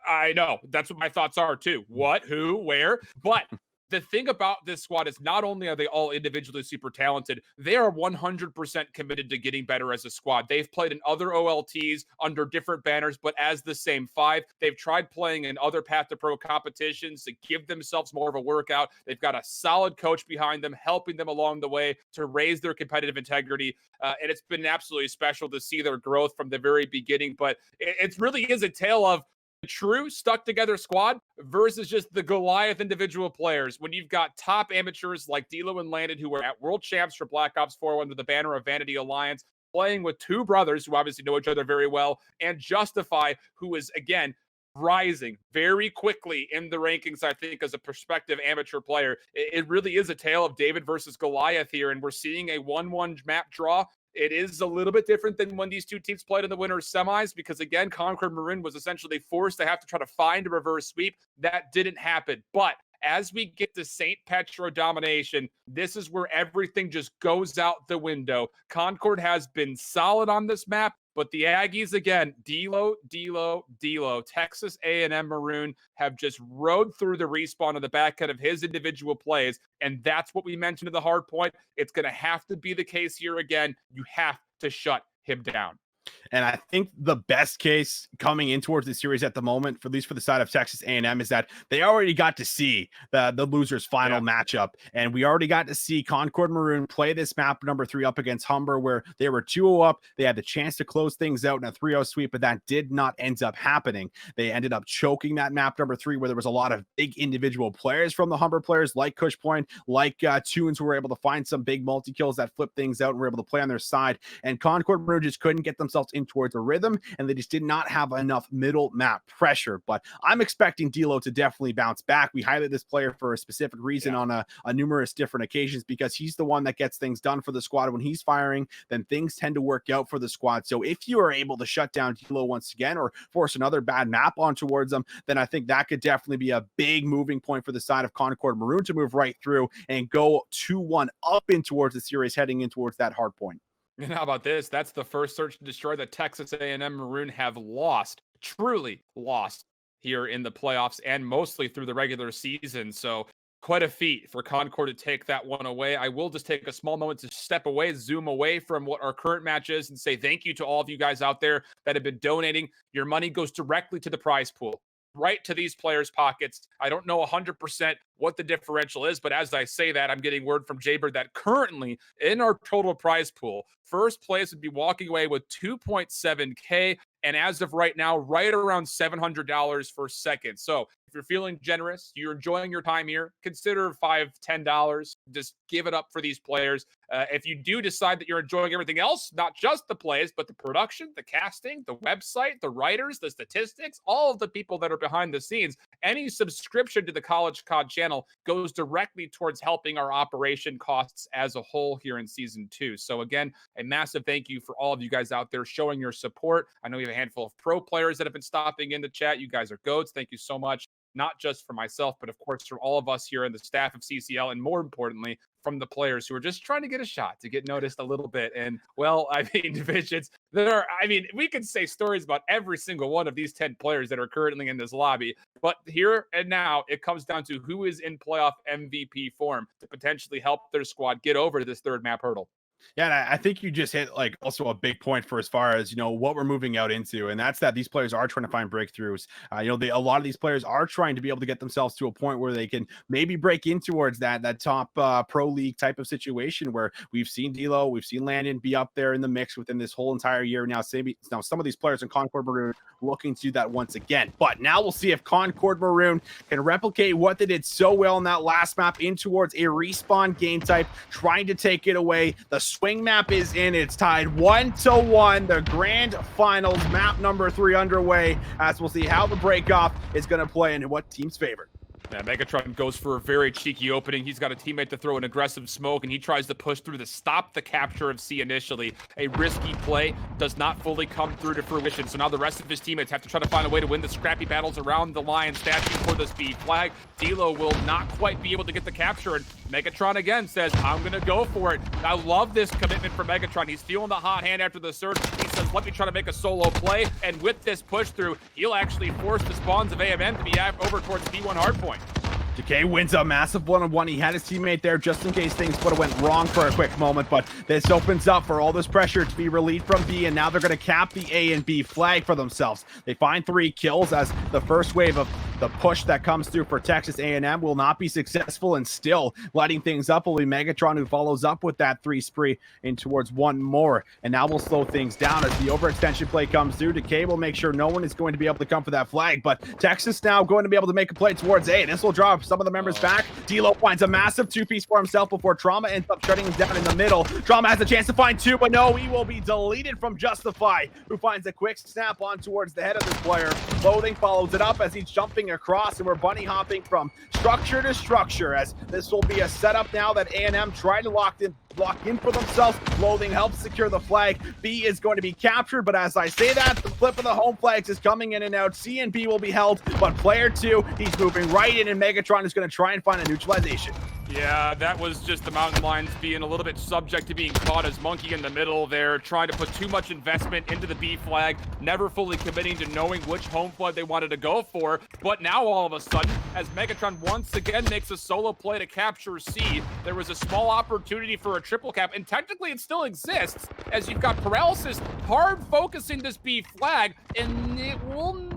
I know, that's what my thoughts are too. What, who, where? But the thing about this squad is not only are they all individually super talented, they are 100% committed to getting better as a squad. They've played in other OLTs under different banners, but as the same 5. They've tried playing in other Path to Pro competitions to give themselves more of a workout. They've got a solid coach behind them, helping them along the way to raise their competitive integrity. And it's been absolutely special to see their growth from the very beginning. But it really is a tale of the true stuck together squad versus just the Goliath individual players. When you've got top amateurs like D'Lo and Landon, who were at world champs for Black Ops 4 under the banner of Vanity Alliance, playing with 2 brothers who obviously know each other very well, and Justify, who is, again, rising very quickly in the rankings, I think, as a prospective amateur player. It really is a tale of David versus Goliath here, and we're seeing a 1-1 map draw. It is a little bit different than when these two teams played in the winners semis, because again, Concord Maroon was essentially forced to have to try to find a reverse sweep. That didn't happen. But as we get to St. Petro domination, this is where everything just goes out the window. Concord has been solid on this map, but the Aggies, again, D'Lo, Texas A&M Maroon have just rode through the respawn of the back end of his individual plays, and that's what we mentioned in the hard point. It's going to have to be the case here again. You have to shut him down. And I think the best case coming in towards the series at the moment, for at least for the side of Texas A&M, is that they already got to see the losers final matchup. And we already got to see Concord Maroon play this map number 3 up against Humber, where they were 2-0 up. They had the chance to close things out in a 3-0 sweep, but that did not end up happening. They ended up choking that map number 3, where there was a lot of big individual players from the Humber players, like Cush Point, like Tunes, who were able to find some big multi-kills that flipped things out and were able to play on their side. And Concord Maroon just couldn't get themselves in towards a rhythm, and they just did not have enough middle map pressure. But I'm expecting D'Lo to definitely bounce back. We highlight this player for a specific reason on a numerous different occasions, because he's the one that gets things done for the squad. When he's firing, then things tend to work out for the squad. So if you are able to shut down D'Lo once again, or force another bad map on towards them, then I think that could definitely be a big moving point for the side of Concord Maroon to move right through and go 2-1 up in towards the series, heading in towards that hard point. And how about this? That's the first search and destroy that Texas A&M Maroon have lost, truly lost, here in the playoffs and mostly through the regular season. So quite a feat for Concord to take that one away. I will just take a small moment to step away, zoom away from what our current match is, and say thank you to all of you guys out there that have been donating. Your money goes directly to the prize pool, right to these players' pockets. I don't know 100% what the differential is, but as I say that, I'm getting word from Jaybird that currently in our total prize pool, first place would be walking away with 2.7K, and as of right now, right around $700 for second. So if you're feeling generous, you're enjoying your time here, consider $5, $10. Just give it up for these players. If you do decide that you're enjoying everything else, not just the plays, but the production, the casting, the website, the writers, the statistics, all of the people that are behind the scenes, any subscription to the College COD channel goes directly towards helping our operation costs as a whole here in season 2. So again, a massive thank you for all of you guys out there showing your support. I know we have a handful of pro players that have been stopping in the chat. You guys are goats. Thank you so much. Not just for myself, but of course for all of us here in the staff of CCL, and more importantly, from the players who are just trying to get a shot, to get noticed a little bit. And well, I mean, divisions, we could say stories about every single one of these 10 players that are currently in this lobby, but here and now it comes down to who is in playoff MVP form to potentially help their squad get over this third map hurdle. Yeah, and I think you just hit like also a big point for as far as what we're moving out into, and that's that these players are trying to find breakthroughs. A lot of these players are trying to be able to get themselves to a point where they can maybe break in towards that top pro league type of situation where we've seen D'Lo, we've seen Landon be up there in the mix within this whole entire year. Now some of these players in Concord Maroon looking to do that once again, but now we'll see if Concord Maroon can replicate what they did so well in that last map in towards a respawn game type, trying to take it away. The swing map is in. It's tied 1-1. The grand finals, map number 3 underway, as we'll see how the breakoff is going to play and what team's favored. Yeah, Megatron goes for a very cheeky opening. He's got a teammate to throw an aggressive smoke, and he tries to push through to stop the capture of C initially. A risky play does not fully come through to fruition, so now the rest of his teammates have to try to find a way to win the scrappy battles around the line, stashing for the speed flag. D'Lo will not quite be able to get the capture, and Megatron again says, I'm going to go for it. I love this commitment from Megatron. He's feeling the hot hand after the surge. He says, let me try to make a solo play, and with this push through, he'll actually force the spawns of AMN to be over towards P1 hardpoint. Decay wins a massive one-on-one. He had his teammate there just in case things would have went wrong for a quick moment, but this opens up for all this pressure to be relieved from B, and now they're going to cap the A and B flag for themselves. They find 3 kills as the first wave of the push that comes through for Texas A&M will not be successful, and still lighting things up will be Megatron, who follows up with that 3 spree in towards 1 more, and now we'll slow things down as the overextension play comes through. Decay will make sure no one is going to be able to come for that flag, but Texas now going to be able to make a play towards A. This will draw some of the members back. D'Lo finds a massive 2-piece for himself before Trauma ends up shutting him down in the middle. Trauma has a chance to find 2, but no, he will be deleted from Justify, who finds a quick snap on towards the head of this player. Loathing follows it up as he's jumping across, and we're bunny hopping from structure to structure as this will be a setup now that A&M tried to lock in for themselves. Loathing helps secure the flag. B is going to be captured, but as I say that, the flip of the home flags is coming in and out. C and B will be held, but player 2, he's moving right in, and Megatron is going to try and find a neutralization. Yeah, that was just the Mountain Lions being a little bit subject to being caught as monkey in the middle there, trying to put too much investment into the B flag, never fully committing to knowing which home flag they wanted to go for. But now all of a sudden, as Megatron once again makes a solo play to capture C, there was a small opportunity for a triple cap, and technically it still exists, as you've got Paralysis hard focusing this B flag, and it will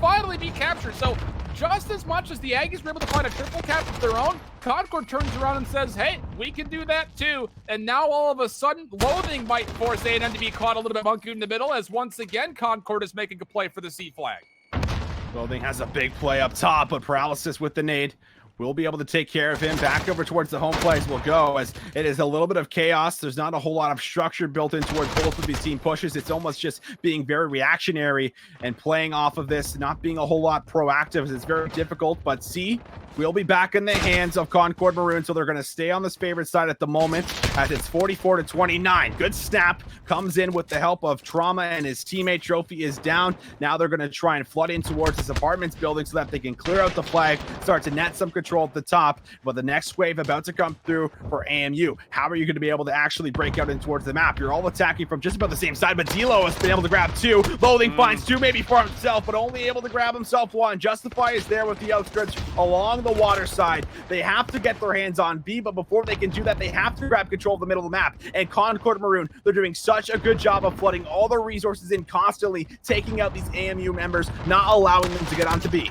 finally be captured. So just as much as the Aggies were able to find a triple cap of their own, Concord turns around and says, hey, we can do that too. And now all of a sudden, Loathing might force A&M to be caught a little bit monkey in the middle, as once again, Concord is making a play for the C flag. Loathing has a big play up top, but Paralysis with the nade will be able to take care of him. Back over towards the home plays will go, as it is a little bit of chaos. There's not a whole lot of structure built in towards both of these team pushes. It's almost just being very reactionary and playing off of this, not being a whole lot proactive, as it's very difficult. But C will be back in the hands of Concord Maroon, so they're going to stay on this favorite side at the moment, as it's 44-29. Good snap comes in with the help of Trauma, and his teammate Trophy is down. Now they're going to try and flood in towards this apartments building so that they can clear out the flag, start to net some control at the top. But the next wave about to come through for AMU. How are you going to be able to actually break out in towards the map? You're all attacking from just about the same side, but D'Lo has been able to grab 2. Loathing finds 2 maybe for himself, but only able to grab himself 1. Justify is there with the outskirts along the water side. They have to get their hands on B, but before they can do that, they have to grab control of the middle of the map. And Concord Maroon, they're doing such a good job of flooding all their resources in, constantly taking out these AMU members, not allowing them to get onto B.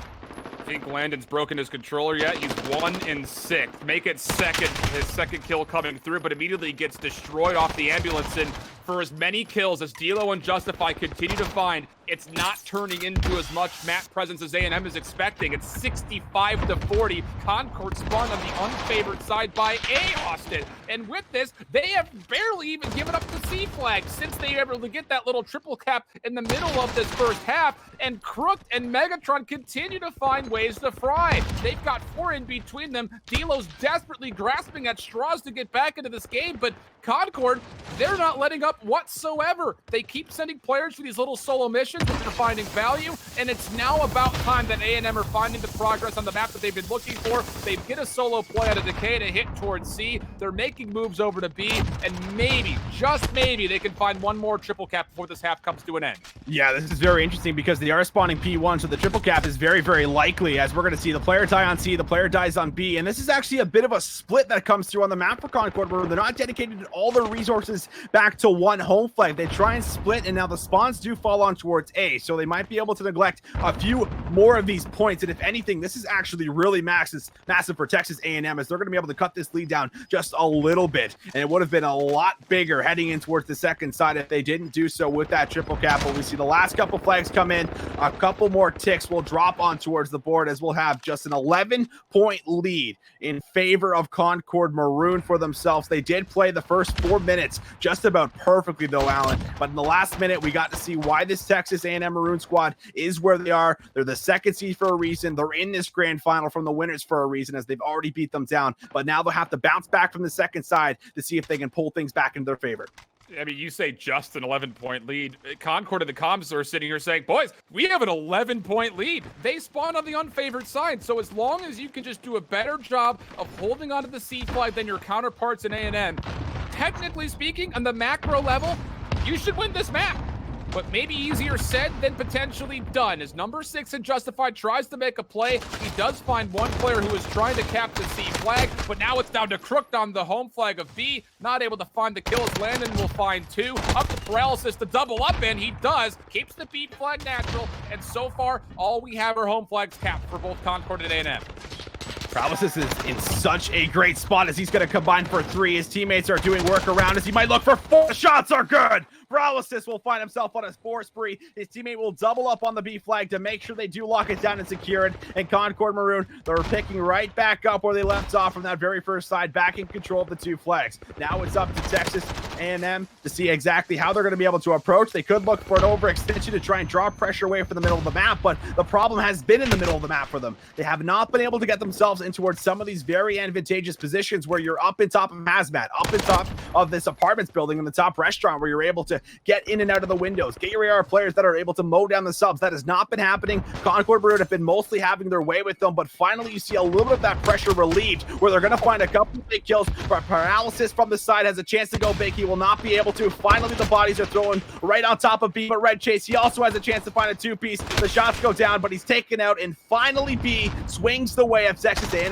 I think Landon's broken his controller yet. He's 1 in 6. Make it second, his second kill coming through, but immediately gets destroyed off the ambulance. And for as many kills as D'Lo and Justify continue to find, it's not turning into as much map presence as A&M is expecting. It's 65-40. Concord spawned on the unfavored side by A. Austin. And with this, they have barely even given up the C flag since they were able to get that little triple cap in the middle of this first half. And Crook and Megatron continue to find ways to fry. They've got 4 in between them. D'Lo's desperately grasping at straws to get back into this game, but Concord, they're not letting up whatsoever. They keep sending players for these little solo missions. rotations, which are finding value, and it's now about time that A&M are finding the progress on the map that they've been looking for. They get a solo play out of Decay to hit towards C. They're making moves over to B, and maybe, just maybe, they can find one more triple cap before this half comes to an end. Yeah, this is very interesting because they are spawning P1, so the triple cap is very, very likely, as we're going to see the player die on C, the player dies on B, and this is actually a bit of a split that comes through on the map for Concord, where they're not dedicated all their resources back to one home flag. They try and split, and now the spawns do fall on towards A, so they might be able to neglect a few more of these points, and if anything, this is actually really massive for Texas A&M, as they're going to be able to cut this lead down just a little bit, and it would have been a lot bigger heading in towards the second side if they didn't do so with that triple cap. But we see the last couple flags come in, a couple more ticks will drop on towards the board, as we'll have just an 11-point lead in favor of Concord Maroon for themselves. They did play the first 4 minutes just about perfectly though, Alan, but in the last minute we got to see why this Texas A&M Maroon squad is where they are. They're the second seed for a reason. They're in this grand final from the winners for a reason, as they've already beat them down, but now they'll have to bounce back from the second side to see if they can pull things back in their favor. I mean, you say just an 11-point lead. Concord and the comms are sitting here saying, boys, we have an 11-point lead. They spawned on the unfavored side. So as long as you can just do a better job of holding onto the C flag than your counterparts in A&M, technically speaking, on the macro level, you should win this map. But maybe easier said than potentially done. As number 6 in Justified tries to make a play, he does find one player who is trying to cap the C flag, but now it's down to Crooked on the home flag of B. Not able to find the kills. Landon will find 2. Up to Paralysis to double up in. He does. Keeps the B flag natural. And so far, all we have are home flags capped for both Concord and A&M. Paralysis is in such a great spot as he's going to combine for 3. His teammates are doing work around as he might look for 4. Shots are good. Paralysis will find himself on a 4 spree. His teammate will double up on the B flag to make sure they do lock it down and secure it. And Concord Maroon, they're picking right back up where they left off from that very first side, back in control of the 2 flags. Now it's up to Texas A&M to see exactly how they're going to be able to approach. They could look for an overextension to try and draw pressure away from the middle of the map, but the problem has been in the middle of the map for them. They have not been able to get themselves in towards some of these very advantageous positions where you're up in top of hazmat, up in top of this apartments building in the top restaurant, where you're able to get in and out of the windows, get your AR players that are able to mow down the subs. That has not been happening. Concord Maroon have been mostly having their way with them, but finally you see a little bit of that pressure relieved, where they're going to find a couple of big kills. But Paralysis from the side has a chance to go big. He will not be able to. Finally, the bodies are thrown right on top of B, but Red Chase, he also has a chance to find a 2-piece. The shots go down, but he's taken out, and finally B swings the way of Texas A&M.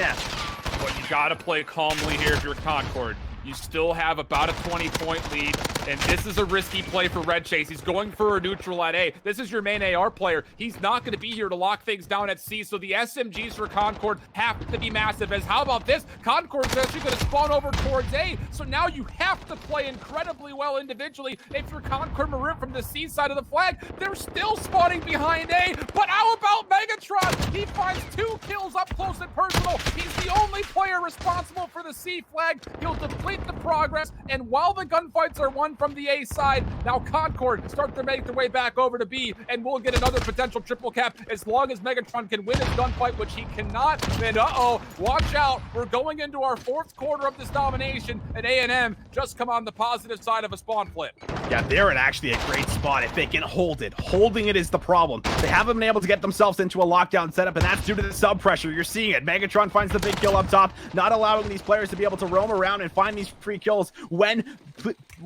But you gotta play calmly here if you're Concord. You still have about a 20-point lead, and this is a risky play for Red Chase. He's going for a neutral at A. This is your main AR player. He's not going to be here to lock things down at C, so the SMGs for Concord have to be massive. As how about this? Concord's actually going to spawn over towards A, so now you have to play incredibly well individually. If you're Concord Maroon from the C side of the flag, they're still spawning behind A, but how about Megatron? He finds 2 kills up close and personal. He's the only player responsible for the C flag. He'll deplete the progress, and while the gunfights are won from the A side, now Concord start to make their way back over to B, and we'll get another potential triple cap as long as Megatron can win his gunfight, which he cannot. And watch out, we're going into our 4th quarter of this domination, and A&M just come on the positive side of a spawn flip. Yeah, they're in actually a great spot if they can hold it. Holding it is the problem. They haven't been able to get themselves into a lockdown setup, and that's due to the sub pressure. You're seeing it. Megatron finds the big kill up top, not allowing these players to be able to roam around and find these free kills when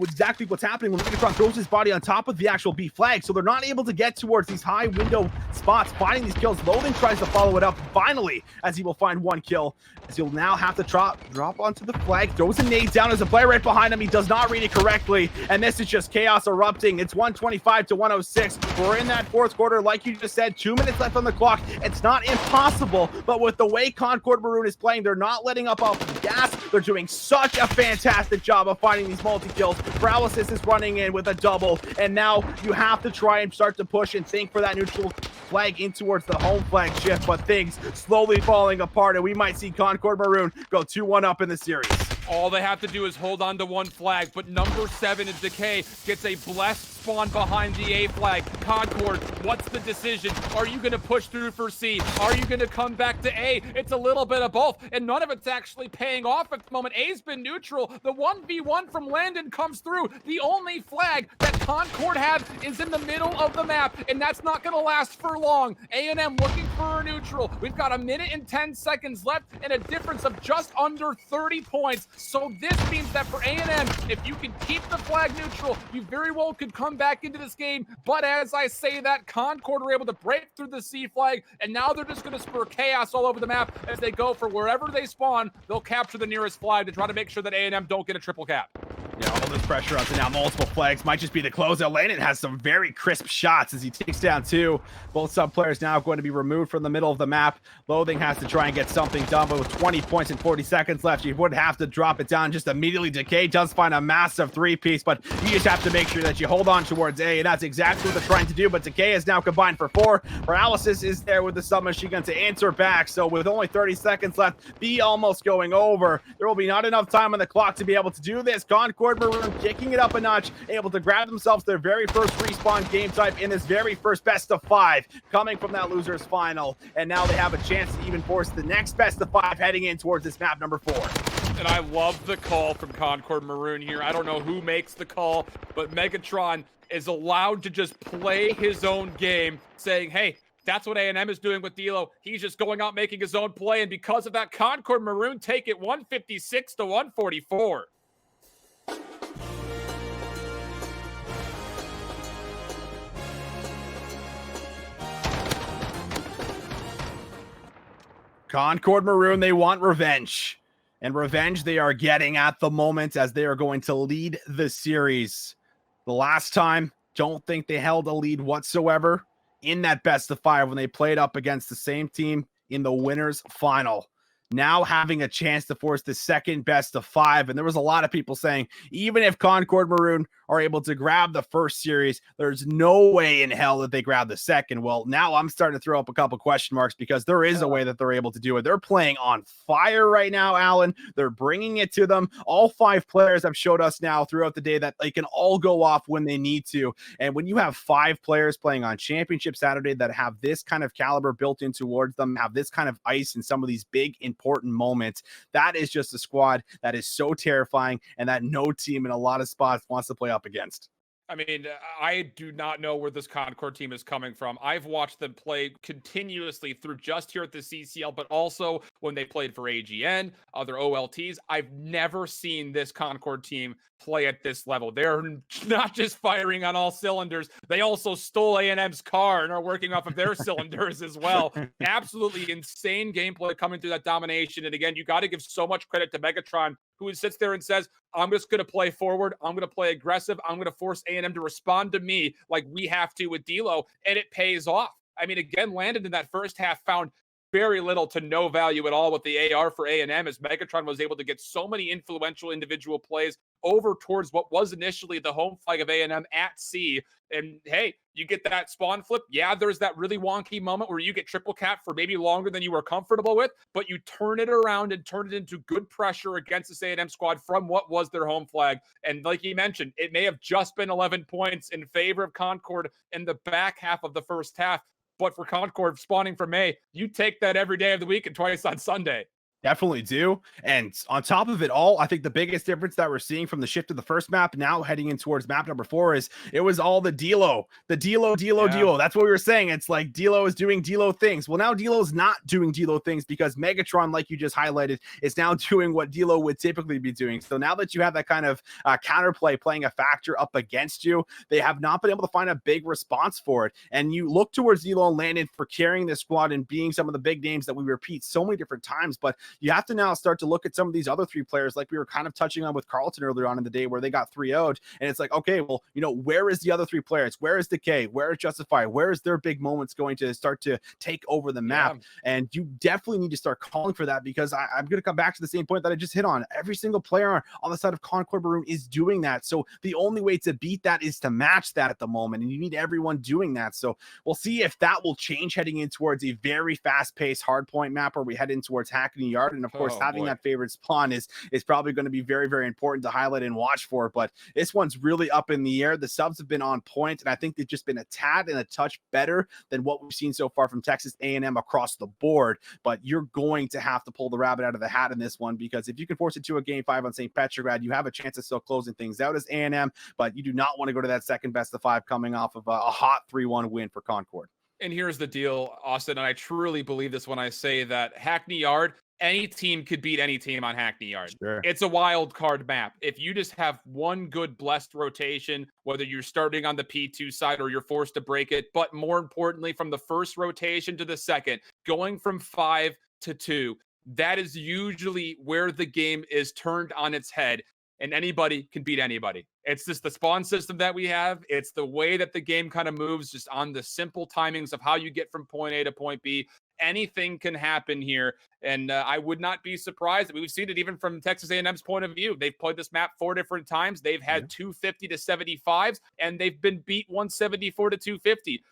exactly what's happening when Megatron throws his body on top of the actual B flag, so they're not able to get towards these high window spots, finding these kills. Loading tries to follow it up finally, as he will find 1 kill, as he'll now have to drop onto the flag, throws a nade down as a player right behind him. He does not read it correctly, and this is just chaos erupting. It's 125 to 106. We're in that 4th quarter, like you just said, 2 minutes left on the clock. It's not impossible, but with the way Concord Maroon is playing, they're not letting up off the gas. They're doing such a fantastic job of finding these multi-kills. Paralysis is running in with a double, and now you have to try and start to push and think for that neutral flag in towards the home flag shift, but things slowly falling apart, and we might see Concord Maroon go 2-1 up in the series. All they have to do is hold on to one flag, but number 7 in Decay gets a blessed spawn behind the A flag. Concord, what's the decision? Are you going to push through for C? Are you going to come back to A? It's a little bit of both, and none of it's actually paying off at the moment. A's been neutral. The 1v1 from Landon comes through. The only flag that Concord have is in the middle of the map, and that's not going to last for long. A&M looking for a neutral. We've got 1 minute and 10 seconds left and a difference of just under 30 points. So this means that for A&M, if you can keep the flag neutral, you very well could come back into this game. But as I say that, Concord are able to break through the C flag, and now they're just going to spur chaos all over the map as they go for wherever they spawn. They'll capture the nearest flag to try to make sure that A&M don't get a triple cap. Yeah, all this pressure up to now multiple flags might just be the closeout. Landon has some very crisp shots as he takes down 2. Both sub players now going to be removed from the middle of the map. Loathing has to try and get something done, but with 20 points and 40 seconds left, you would have to drop it down just immediately. Decay does find a massive 3-piece, but you just have to make sure that you hold on towards A, and that's exactly what they're trying to do. But Decay is now combined for 4. Paralysis is there with the submachine gun to answer back, so with only 30 seconds left, B almost going over. There will be not enough time on the clock to be able to do this. Concord Maroon kicking it up a notch, able to grab themselves their very first respawn game type in this very first best of 5 coming from that losers final, and now they have a chance to even force the next best of 5 heading in towards this map number 4. And I love the call from Concord Maroon here. I don't know who makes the call, but Megatron is allowed to just play his own game, saying, hey, that's what A&M is doing with D'Lo. He's just going out making his own play, and because of that, Concord Maroon take it 156 to 144. Concord Maroon, they want revenge. And revenge they are getting at the moment as they are going to lead the series. The last time, don't think they held a lead whatsoever in that best of 5 when they played up against the same team in the winners final. Now having a chance to force the second best of 5. And there was a lot of people saying, even if Concord Maroon are able to grab the first series, there's no way in hell that they grab the second. Well, now I'm starting to throw up a couple question marks because there is a way that they're able to do it. They're playing on fire right now, Alan. They're bringing it to them. All 5 players have showed us now throughout the day that they can all go off when they need to. And when you have 5 players playing on Championship Saturday that have this kind of caliber built in towards them, have this kind of ice in some of these big, important moments, that is just a squad that is so terrifying and that no team in a lot of spots wants to play up against. I mean, I do not know where this Concord team is coming from. I've watched them play continuously through just here at the CCL, but also when they played for AGN, other OLTs. I've never seen this Concord team play at this level. They're not just firing on all cylinders. They also stole A&M's car and are working off of their cylinders as well. Absolutely insane gameplay coming through that domination. And again, you got to give so much credit to Megatron, who sits there and says, I'm just going to play forward. I'm going to play aggressive. I'm going to force A&M to respond to me like we have to with D'Lo, and it pays off. I mean, again, Landon in that first half found very little to no value at all with the AR for A&M as Megatron was able to get so many influential individual plays over towards what was initially the home flag of A&M at C. And hey, you get that spawn flip. Yeah, there's that really wonky moment where you get triple cap for maybe longer than you were comfortable with, but you turn it around and turn it into good pressure against this A&M squad from what was their home flag. And like you mentioned, it may have just been 11 points in favor of Concord in the back half of the first half. But for Concord spawning from A, you take that every day of the week and twice on Sunday. Definitely do. And on top of it all, I think the biggest difference that we're seeing from the shift to the first map now heading in towards map number 4 is it was all the D'Lo. D'Lo. That's what we were saying. It's like D'Lo is doing D'Lo things. Well, now D'Lo's not doing D'Lo things because Megatron, like you just highlighted, is now doing what D'Lo would typically be doing. So now that you have that kind of counterplay playing a factor up against you, they have not been able to find a big response for it. And you look towards D'Lo and Landon for carrying this squad and being some of the big names that we repeat so many different times, but you have to now start to look at some of these other 3 players like we were kind of touching on with Carlton earlier on in the day where they got 3-0'd. And it's like, okay, well, you know, where is the other 3 players? Where is Decay? Where is Justify? Where is their big moments going to start to take over the map? Yeah. And you definitely need to start calling for that because I'm going to come back to the same point that I just hit on. Every single player on the side of Concord Maroon is doing that. So the only way to beat that is to match that at the moment. And you need everyone doing that. So we'll see if that will change heading in towards a very fast-paced hardpoint map where we head in towards Hackney Yard. And of course, having that favorite spawn is probably going to be very, very important to highlight and watch for. But this one's really up in the air. The subs have been on point, and I think they've just been a tad and a touch better than what we've seen so far from Texas A&M across the board. But you're going to have to pull the rabbit out of the hat in this one, because if you can force it to a game 5 on St. Petrograd, you have a chance of still closing things out as A&M, but you do not want to go to that second best of 5 coming off of a hot 3-1 win for Concord. And here's the deal, Austin, and I truly believe this when I say that Hackney Yard, any team could beat any team on Hackney Yard. Sure. It's a wild card map. If you just have one good blessed rotation, whether you're starting on the P2 side or you're forced to break it, but more importantly, from the first rotation to the second, going from 5 to 2, that is usually where the game is turned on its head, and anybody can beat anybody. It's just the spawn system that we have. It's the way that the game kind of moves, just on the simple timings of how you get from point A to point B. Anything can happen here, and I would not be surprised. We've seen it even from Texas A&M's point of view. They've played this map 4 different times. They've had 250 to 75s, and they've been beat 174 to 250.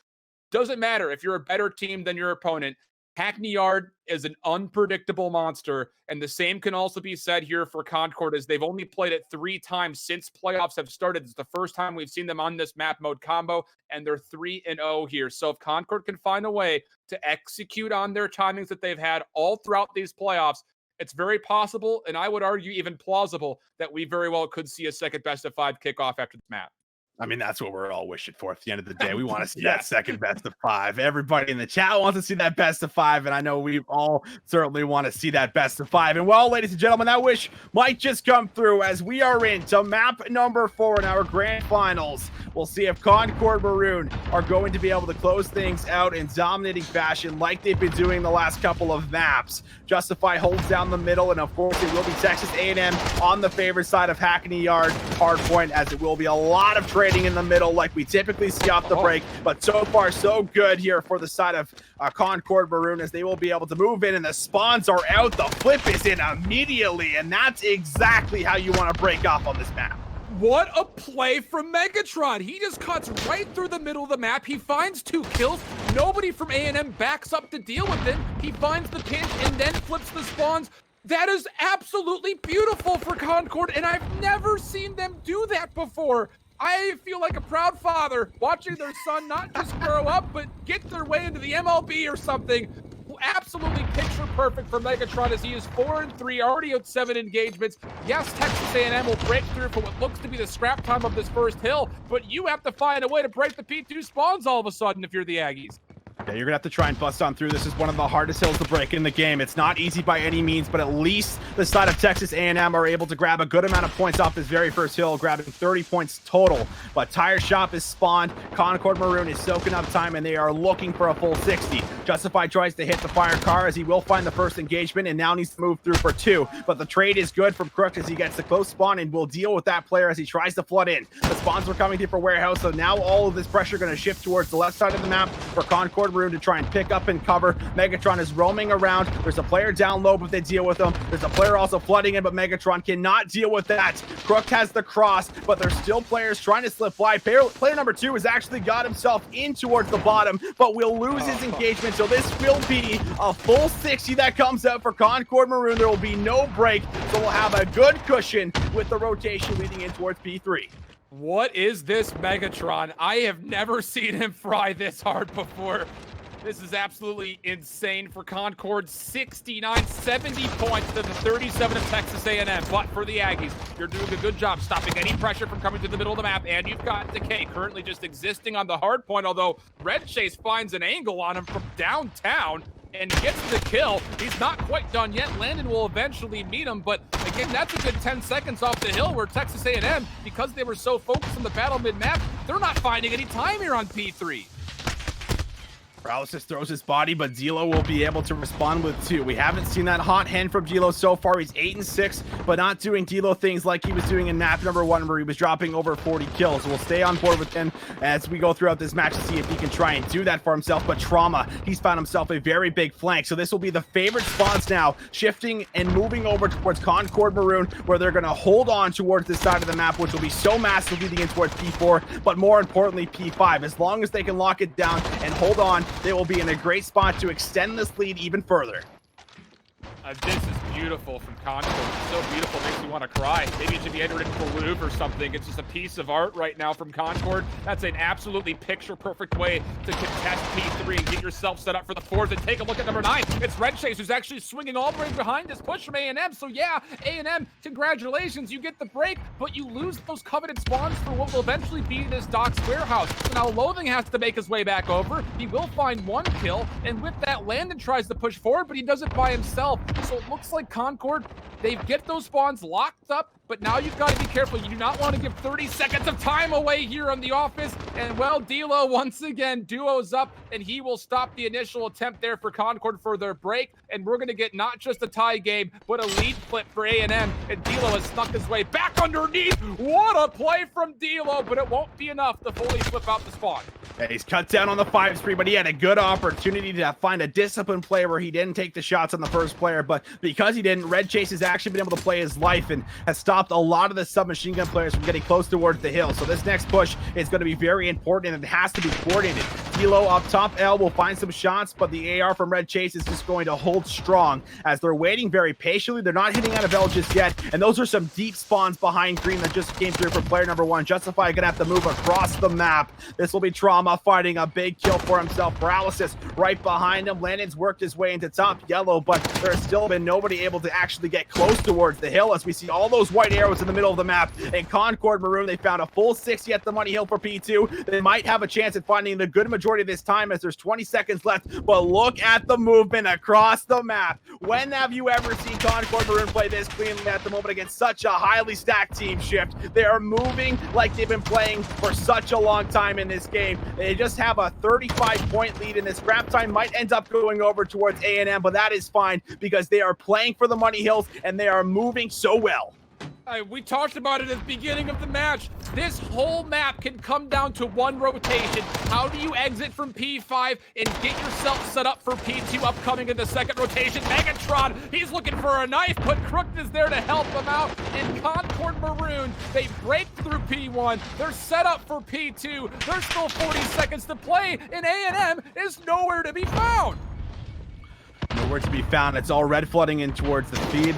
Doesn't matter if you're a better team than your opponent. Hackney Yard is an unpredictable monster, and the same can also be said here for Concord, as they've only played it 3 times since playoffs have started. It's the first time we've seen them on this map mode combo, and they're 3-0 here. So if Concord can find a way to execute on their timings that they've had all throughout these playoffs, it's very possible, and I would argue even plausible, that we very well could see a second best of 5 kickoff after the map. I mean, that's what we're all wishing for at the end of the day. We want to see that second best of 5. Everybody in the chat wants to see that best of 5, and I know we all certainly want to see that best of 5. And well, ladies and gentlemen, that wish might just come through, as we are into map number 4 in our grand finals. We'll see if Concord Maroon are going to be able to close things out in dominating fashion like they've been doing the last couple of maps. Justify holds down the middle, and of course it will be Texas A&M on the favorite side of Hackney Yard hardpoint, as it will be a lot of trading in the middle like we typically see off the break. But so far so good here for the side of Concord Maroon, as they will be able to move in, and the spawns are out. The flip is in immediately, and that's exactly how you want to break off on this map. What a play from Megatron. He just cuts right through the middle of the map. He finds 2 kills. Nobody from A&M backs up to deal with him. He finds the pinch and then flips the spawns. That is absolutely beautiful for Concord, and I've never seen them do that before. I feel like a proud father watching their son not just grow up, but get their way into the MLB or something. Absolutely picture perfect for Megatron, as he is 4-3, already at 7 engagements. Yes, Texas A&M will break through for what looks to be the scrap time of this first hill, but you have to find a way to break the P2 spawns all of a sudden if you're the Aggies. Yeah, you're gonna have to try and bust on through. This is one of the hardest hills to break in the game. It's not easy by any means, but at least the side of Texas A&M are able to grab a good amount of points off this very first hill, grabbing 30 points total. But Tire Shop is spawned. Concord Maroon is soaking up time, and they are looking for a full 60. Justify tries to hit the fire car, as he will find the first engagement and now needs to move through for 2. But the trade is good from Crook, as he gets the close spawn and will deal with that player as he tries to flood in. The spawns were coming through for Warehouse, so now all of this pressure going to shift towards the left side of the map for Concord Maroon to try and pick up and cover. Megatron is roaming around. There's a player down low, but they deal with him. There's a player also flooding in, but Megatron cannot deal with that. Crook has the cross, but there's still players trying to slip by. Player number 2 has actually got himself in towards the bottom, but will lose his engagement. So this will be a full 60 that comes out for Concord Maroon. There will be no break, so we'll have a good cushion with the rotation leading in towards P3. What is this Megatron? I have never seen him fry this hard before. This is absolutely insane for Concord. 69, 70 points to the 37 of Texas A&M. But for the Aggies, you're doing a good job stopping any pressure from coming to the middle of the map. And you've got Decay currently just existing on the hard point, although Red Chase finds an angle on him from downtown and gets the kill. He's not quite done yet. Landon will eventually meet him, but again, that's a good 10 seconds off the hill, where Texas A&M, because they were so focused on the battle mid-map, they're not finding any time here on P3. Paralysis throws his body, but Zelo will be able to respond with 2. We haven't seen that hot hand from Zelo so far. He's 8-6, but not doing Zelo things like he was doing in map number 1, where he was dropping over 40 kills. We'll stay on board with him as we go throughout this match to see if he can try and do that for himself. But Trauma, he's found himself a very big flank. So this will be the favorite spawns now, shifting and moving over towards Concord Maroon, where they're going to hold on towards this side of the map, which will be so massive leading in towards P4, but more importantly, P5. As long as they can lock it down and hold on, they will be in a great spot to extend this lead even further. This is beautiful from Concord. It's so beautiful, makes me want to cry. Maybe it should be entered into the Louvre or something. It's just a piece of art right now from Concord. That's an absolutely picture-perfect way to contest P3 and get yourself set up for the fourth. And take a look at number 9. It's Red Chase, who's actually swinging all the way behind this push from A&M. So yeah, A&M, congratulations, you get the break, but you lose those coveted spawns for what will eventually be this Doc's warehouse. So now Loathing has to make his way back over. He will find 1 kill, and with that, Landon tries to push forward, but he does it by himself. So it looks like Concord, they get those spawns locked up, but now you've got to be careful. You do not want to give 30 seconds of time away here on the office. And well, D'Lo once again duos up, and he will stop the initial attempt there for Concord for their break. And we're going to get not just a tie game, but a lead flip for A&M. And D'Lo has snuck his way back underneath. What a play from D'Lo, but it won't be enough to fully flip out the spawn. Yeah, he's cut down on the 5 spree, but he had a good opportunity to find a disciplined player where he didn't take the shots on the first player. But because he didn't, Red Chase has actually been able to play his life and has stopped a lot of the submachine gun players from getting close towards the hill. So this next push is going to be very important, and it has to be coordinated. D'Lo up top, L will find some shots, but the AR from Red Chase is just going to hold strong as they're waiting very patiently. They're not hitting out of L just yet, and those are some deep spawns behind green that just came through for player number 1. Justify gonna have to move across the map. This will be Trauma finding a big kill for himself. Paralysis right behind him. Landon's worked his way into top yellow, but there's still been nobody able to actually get close towards the hill as we see all those white arrows in the middle of the map. And Concord Maroon, they found a full 60 at the money hill for P2. They might have a chance at finding the good majority of this time as there's 20 seconds left, but look at the movement across the map. When have you ever seen Concord Maroon play this cleanly at the moment against such a highly stacked team shift? They are moving like they've been playing for such a long time in this game. They just have a 35-point lead, and this scrap time might end up going over towards A&M, but that is fine because they are playing for the money hills and they are moving so well. We talked about it at the beginning of the match. This whole map can come down to one rotation. How do you exit from P5 and get yourself set up for P2 upcoming in the second rotation? Megatron, he's looking for a knife, but Crooked is there to help him out. In Concord Maroon, they break through P1. They're set up for P2. There's still 40 seconds to play, and A&M is nowhere to be found. Nowhere to be found. It's all red flooding in towards the feed.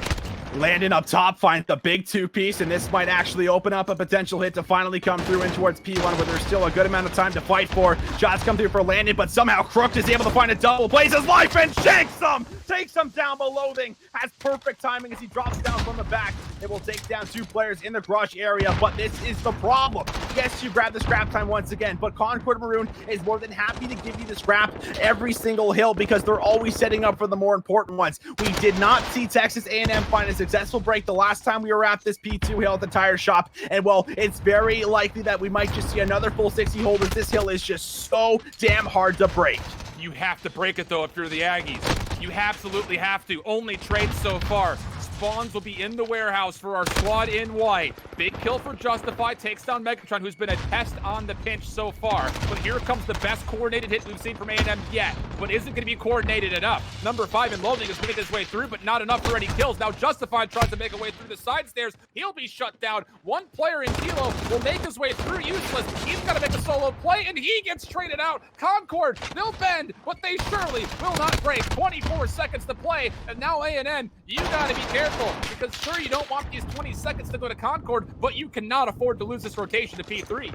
Landon up top finds the big 2-piece, and this might actually open up a potential hit to finally come through in towards P1, where there's still a good amount of time to fight for. Shots come through for Landon, but somehow Crooked is able to find a double, plays his life, and shakes him! Takes him down below. Loathing has perfect timing as he drops down from the back. It will take down 2 players in the garage area, but this is the problem. Yes, you grab the scrap time once again, but Concord Maroon is more than happy to give you the scrap every single hill because they're always setting up for the more important ones. We did not see Texas A&M find a successful break the last time we were at this P2 hill at the tire shop, and well, it's very likely that we might just see another full 60 hold as this hill is just so damn hard to break. You have to break it, though, if you're the Aggies. You absolutely have to. Only trade so far. Spawns will be in the warehouse for our squad in white. Big kill for Justify, takes down Megatron, who's been a test on the pinch so far. But here comes the best coordinated hit we've seen from A&M yet. But isn't going to be coordinated enough. Number 5 in Loathing is winning his way through, but not enough for any kills. Now Justify tries to make a way through the side stairs. He'll be shut down. One player in Kilo will make his way through useless. He's got to make a solo play, and he gets traded out. Concord, they'll bend, but they surely will not break. 24 seconds to play, and now A&M, you got to be careful. Because sure, you don't want these 20 seconds to go to Concord, but you cannot afford to lose this rotation to P3.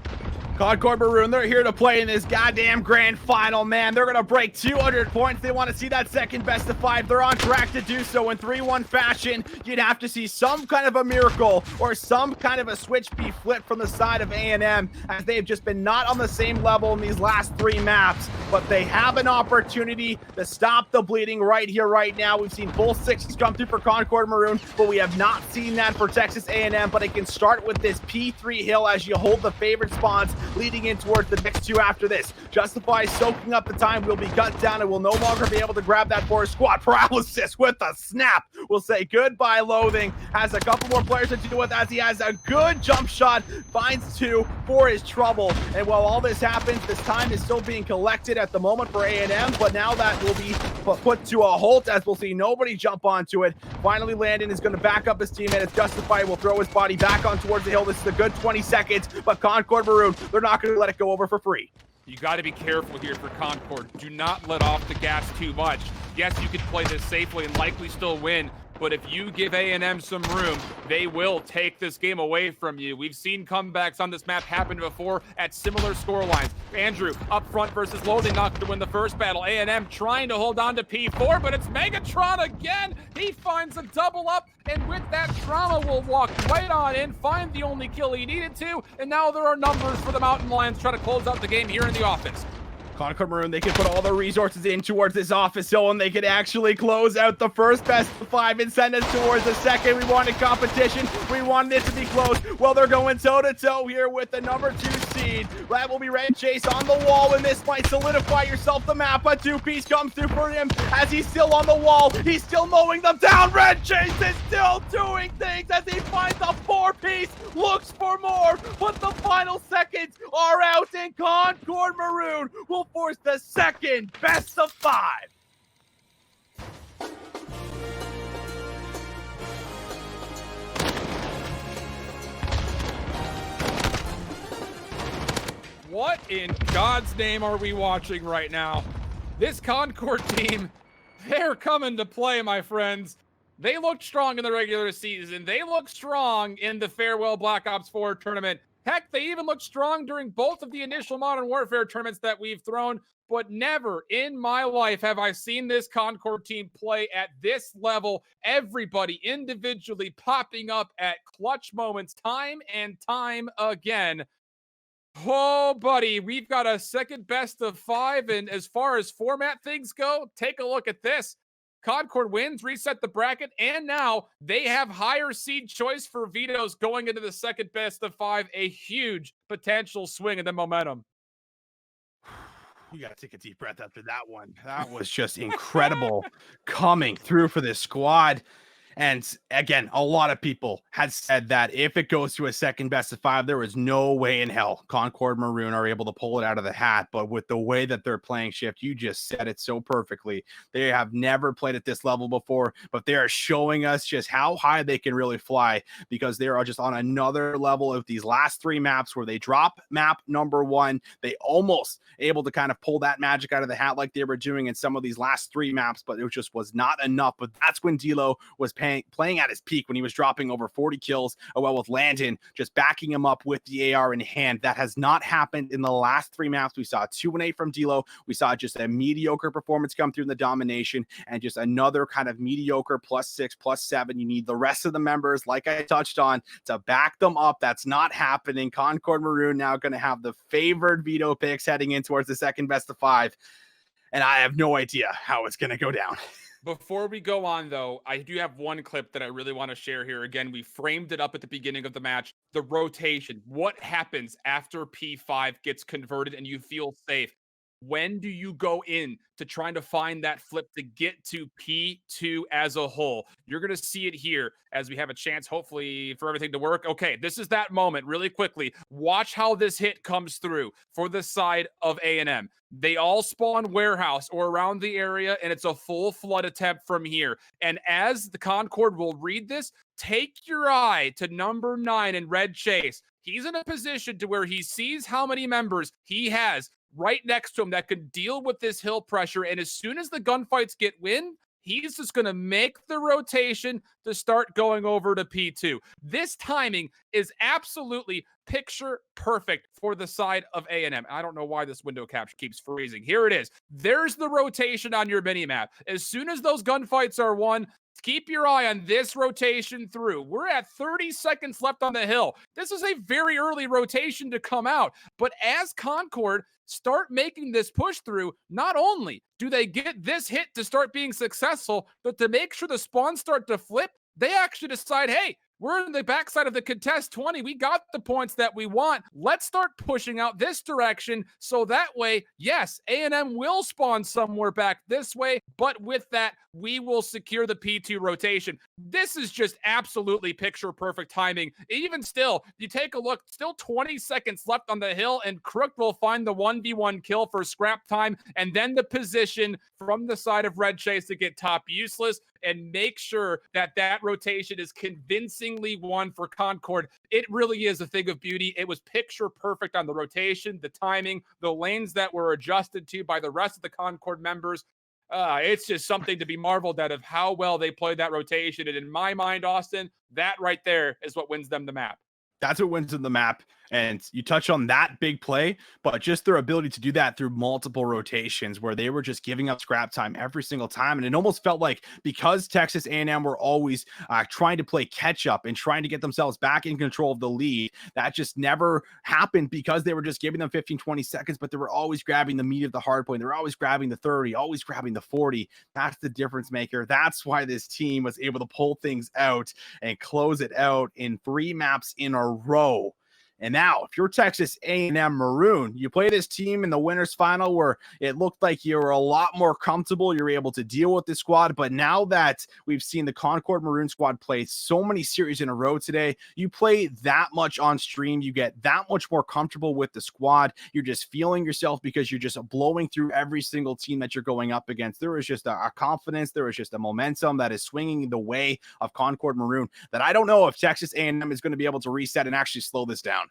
Concord Maroon, they're here to play in this goddamn grand final, man. They're going to break 200 points. They want to see that second best of 5. They're on track to do so in 3-1 fashion. You'd have to see some kind of a miracle or some kind of a switch be flipped from the side of A&M, as they've just been not on the same level in these last 3 maps. But they have an opportunity to stop the bleeding right here, right now. We've seen full 60s come through for Concord Maroon, but we have not seen that for Texas A&M. But it can start with this P3 hill as you hold the favorite spawns leading in towards the next 2 after this. Justify soaking up the time, will be cut down and will no longer be able to grab that for his squad. Paralysis with a snap. We'll say goodbye. Loathing has a couple more players to deal with as he has a good jump shot, finds 2 for his trouble. And while all this happens, this time is still being collected at the moment for A&M, but now that will be put to a halt as we'll see nobody jump onto it. Finally, Landon is going to back up his teammate as Justify will throw his body back on towards the hill. This is a good 20 seconds, but Concord Maroon, they're not going to let it go over for free. You got to be careful here for Concord. Do not let off the gas too much. Yes, you can play this safely and likely still win, but if you give A&M some room, they will take this game away from you. We've seen comebacks on this map happen before at similar scorelines. Andrew up front versus Loading Knock to win the first battle. A&M trying to hold on to P4, but it's Megatron again. He finds a double up, and with that, Trauma will walk right on in, find the only kill he needed to, and now there are numbers for the Mountain Lions trying to close out the game here in the office. Concord Maroon, they can put all their resources in towards this office zone, and they can actually close out the first best of 5 and send us towards the second. We wanted competition. We wanted it to be close. Well, they're going toe-to-toe here with the number 2 seed. That will be Red Chase on the wall, and this might solidify yourself the map. A 2-piece comes through for him as he's still on the wall. He's still mowing them down. Red Chase is still doing things as he finds a 4-piece, looks for more, but the final seconds are out, and Concord Maroon will force the second best of 5. What in God's name are we watching right now? This Concord team, they're coming to play, my friends. They looked strong in the regular season. They looked strong in the Farewell Black Ops 4 tournament. Heck, they even looked strong during both of the initial Modern Warfare tournaments that we've thrown, but never in my life have I seen this Concord team play at this level. Everybody individually popping up at clutch moments time and time again. Oh, buddy, we've got a second best of 5, and as far as format things go, take a look at this. Concord wins, reset the bracket, and now they have higher seed choice for vetoes going into the second best of 5. A huge potential swing in the momentum. You got to take a deep breath after that one. That was just incredible coming through for this squad. And again, a lot of people had said that if it goes to a second best of 5, there was no way in hell Concord Maroon are able to pull it out of the hat. But with the way that they're playing Shift, you just said it so perfectly. They have never played at this level before, but they are showing us just how high they can really fly, because they are just on another level of these last 3 maps where they drop map number 1. They almost able to kind of pull that magic out of the hat like they were doing in some of these last 3 maps, but it just was not enough. But that's when D'Lo was playing at his peak, when he was dropping over 40 kills, well, with Landon just backing him up with the AR in hand. That has not happened in the last 3 maps. We saw 2 and 8 from D'Lo. We saw just a mediocre performance come through in the domination, and just another kind of mediocre +6, +7. You need the rest of the members, like I touched on, to back them up. That's not happening. Concord Maroon now going to have the favored veto picks heading in towards the second best of 5, and I have no idea how it's going to go down. Before we go on, though, I do have one clip that I really want to share here. Again, we framed it up at the beginning of the match. The rotation. What happens after P5 gets converted and you feel safe? When do you go in to trying to find that flip to get to P2 as a whole? You're going to see it here as we have a chance, hopefully, for everything to work. Okay, this is that moment. Really quickly, watch how this hit comes through for the side of A&M. They all spawn warehouse or around the area, and it's a full flood attempt from here. And as the Concord will read this, take your eye to number 9 in Red Chase. He's in a position to where he sees how many members he has right next to him that can deal with this hill pressure. And as soon as the gunfights get wind, he's just going to make the rotation to start going over to P2. This timing is absolutely picture perfect for the side of A&M. I don't know why this window capture keeps freezing. Here it is. There's the rotation on your minimap. As soon as those gunfights are won, keep your eye on this rotation through. We're at 30 seconds left on the hill. This is a very early rotation to come out. But as Concord start making this push through, not only do they get this hit to start being successful, but to make sure the spawns start to flip, they actually decide, hey, we're in the backside of the contest 20. We got the points that we want. Let's start pushing out this direction. So that way, yes, A&M will spawn somewhere back this way. But with that, we will secure the P2 rotation. This is just absolutely picture perfect timing. Even still, you take a look, still 20 seconds left on the hill, and Crook will find the 1v1 kill for scrap time. And then the position from the side of Red Chase to get top useless. and make sure that that rotation is convincingly won for Concord. It really is a thing of beauty. It was picture perfect on the rotation, the timing, the lanes that were adjusted to by the rest of the Concord members. It's just something to be marveled at of how well they played that rotation. And in my mind, Austin, that right there is what wins them the map. That's what wins in the map. And you touch on that big play, but just their ability to do that through multiple rotations where they were just giving up scrap time every single time. And it almost felt like because Texas A&M were always trying to play catch up and trying to get themselves back in control of the lead, that just never happened because they were just giving them 15, 20 seconds, but they were always grabbing the meat of the hard point. They were always grabbing the 30, always grabbing the 40. That's the difference maker. That's why this team was able to pull things out and close it out in 3 maps in a row. And now, if you're Texas A&M Maroon, you play this team in the winners final where it looked like you were a lot more comfortable. You're able to deal with the squad. But now that we've seen the Concord Maroon squad play so many series in a row today, you play that much on stream. You get that much more comfortable with the squad. You're just feeling yourself because you're just blowing through every single team that you're going up against. There is just a confidence. There is just a momentum that is swinging the way of Concord Maroon that I don't know if Texas A&M is going to be able to reset and actually slow this down.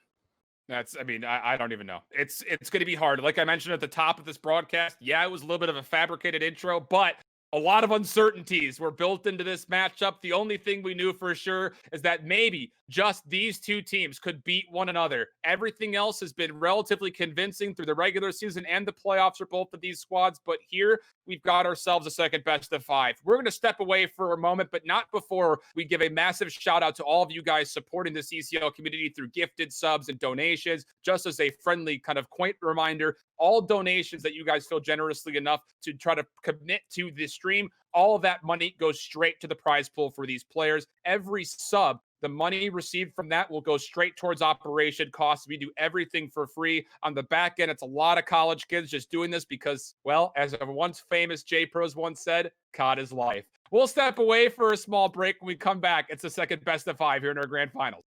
I don't even know. It's going to be hard. Like I mentioned at the top of this broadcast, yeah, it was a little bit of a fabricated intro, but a lot of uncertainties were built into this matchup. The only thing we knew for sure is that maybe just these two teams could beat one another. Everything else has been relatively convincing through the regular season and the playoffs for both of these squads. But here we've got ourselves a second best of 5. We're going to step away for a moment, but not before we give a massive shout out to all of you guys supporting the CCL community through gifted subs and donations. Just as a friendly kind of quaint reminder, all donations that you guys feel generously enough to try to commit to this stream, all of that money goes straight to the prize pool for these players. Every sub, the money received from that will go straight towards operation costs. We do everything for free. On the back end, it's a lot of college kids just doing this because, well, as a once famous J Pros once said, COD is life. We'll step away for a small break. When we come back, it's the second best of 5 here in our grand finals.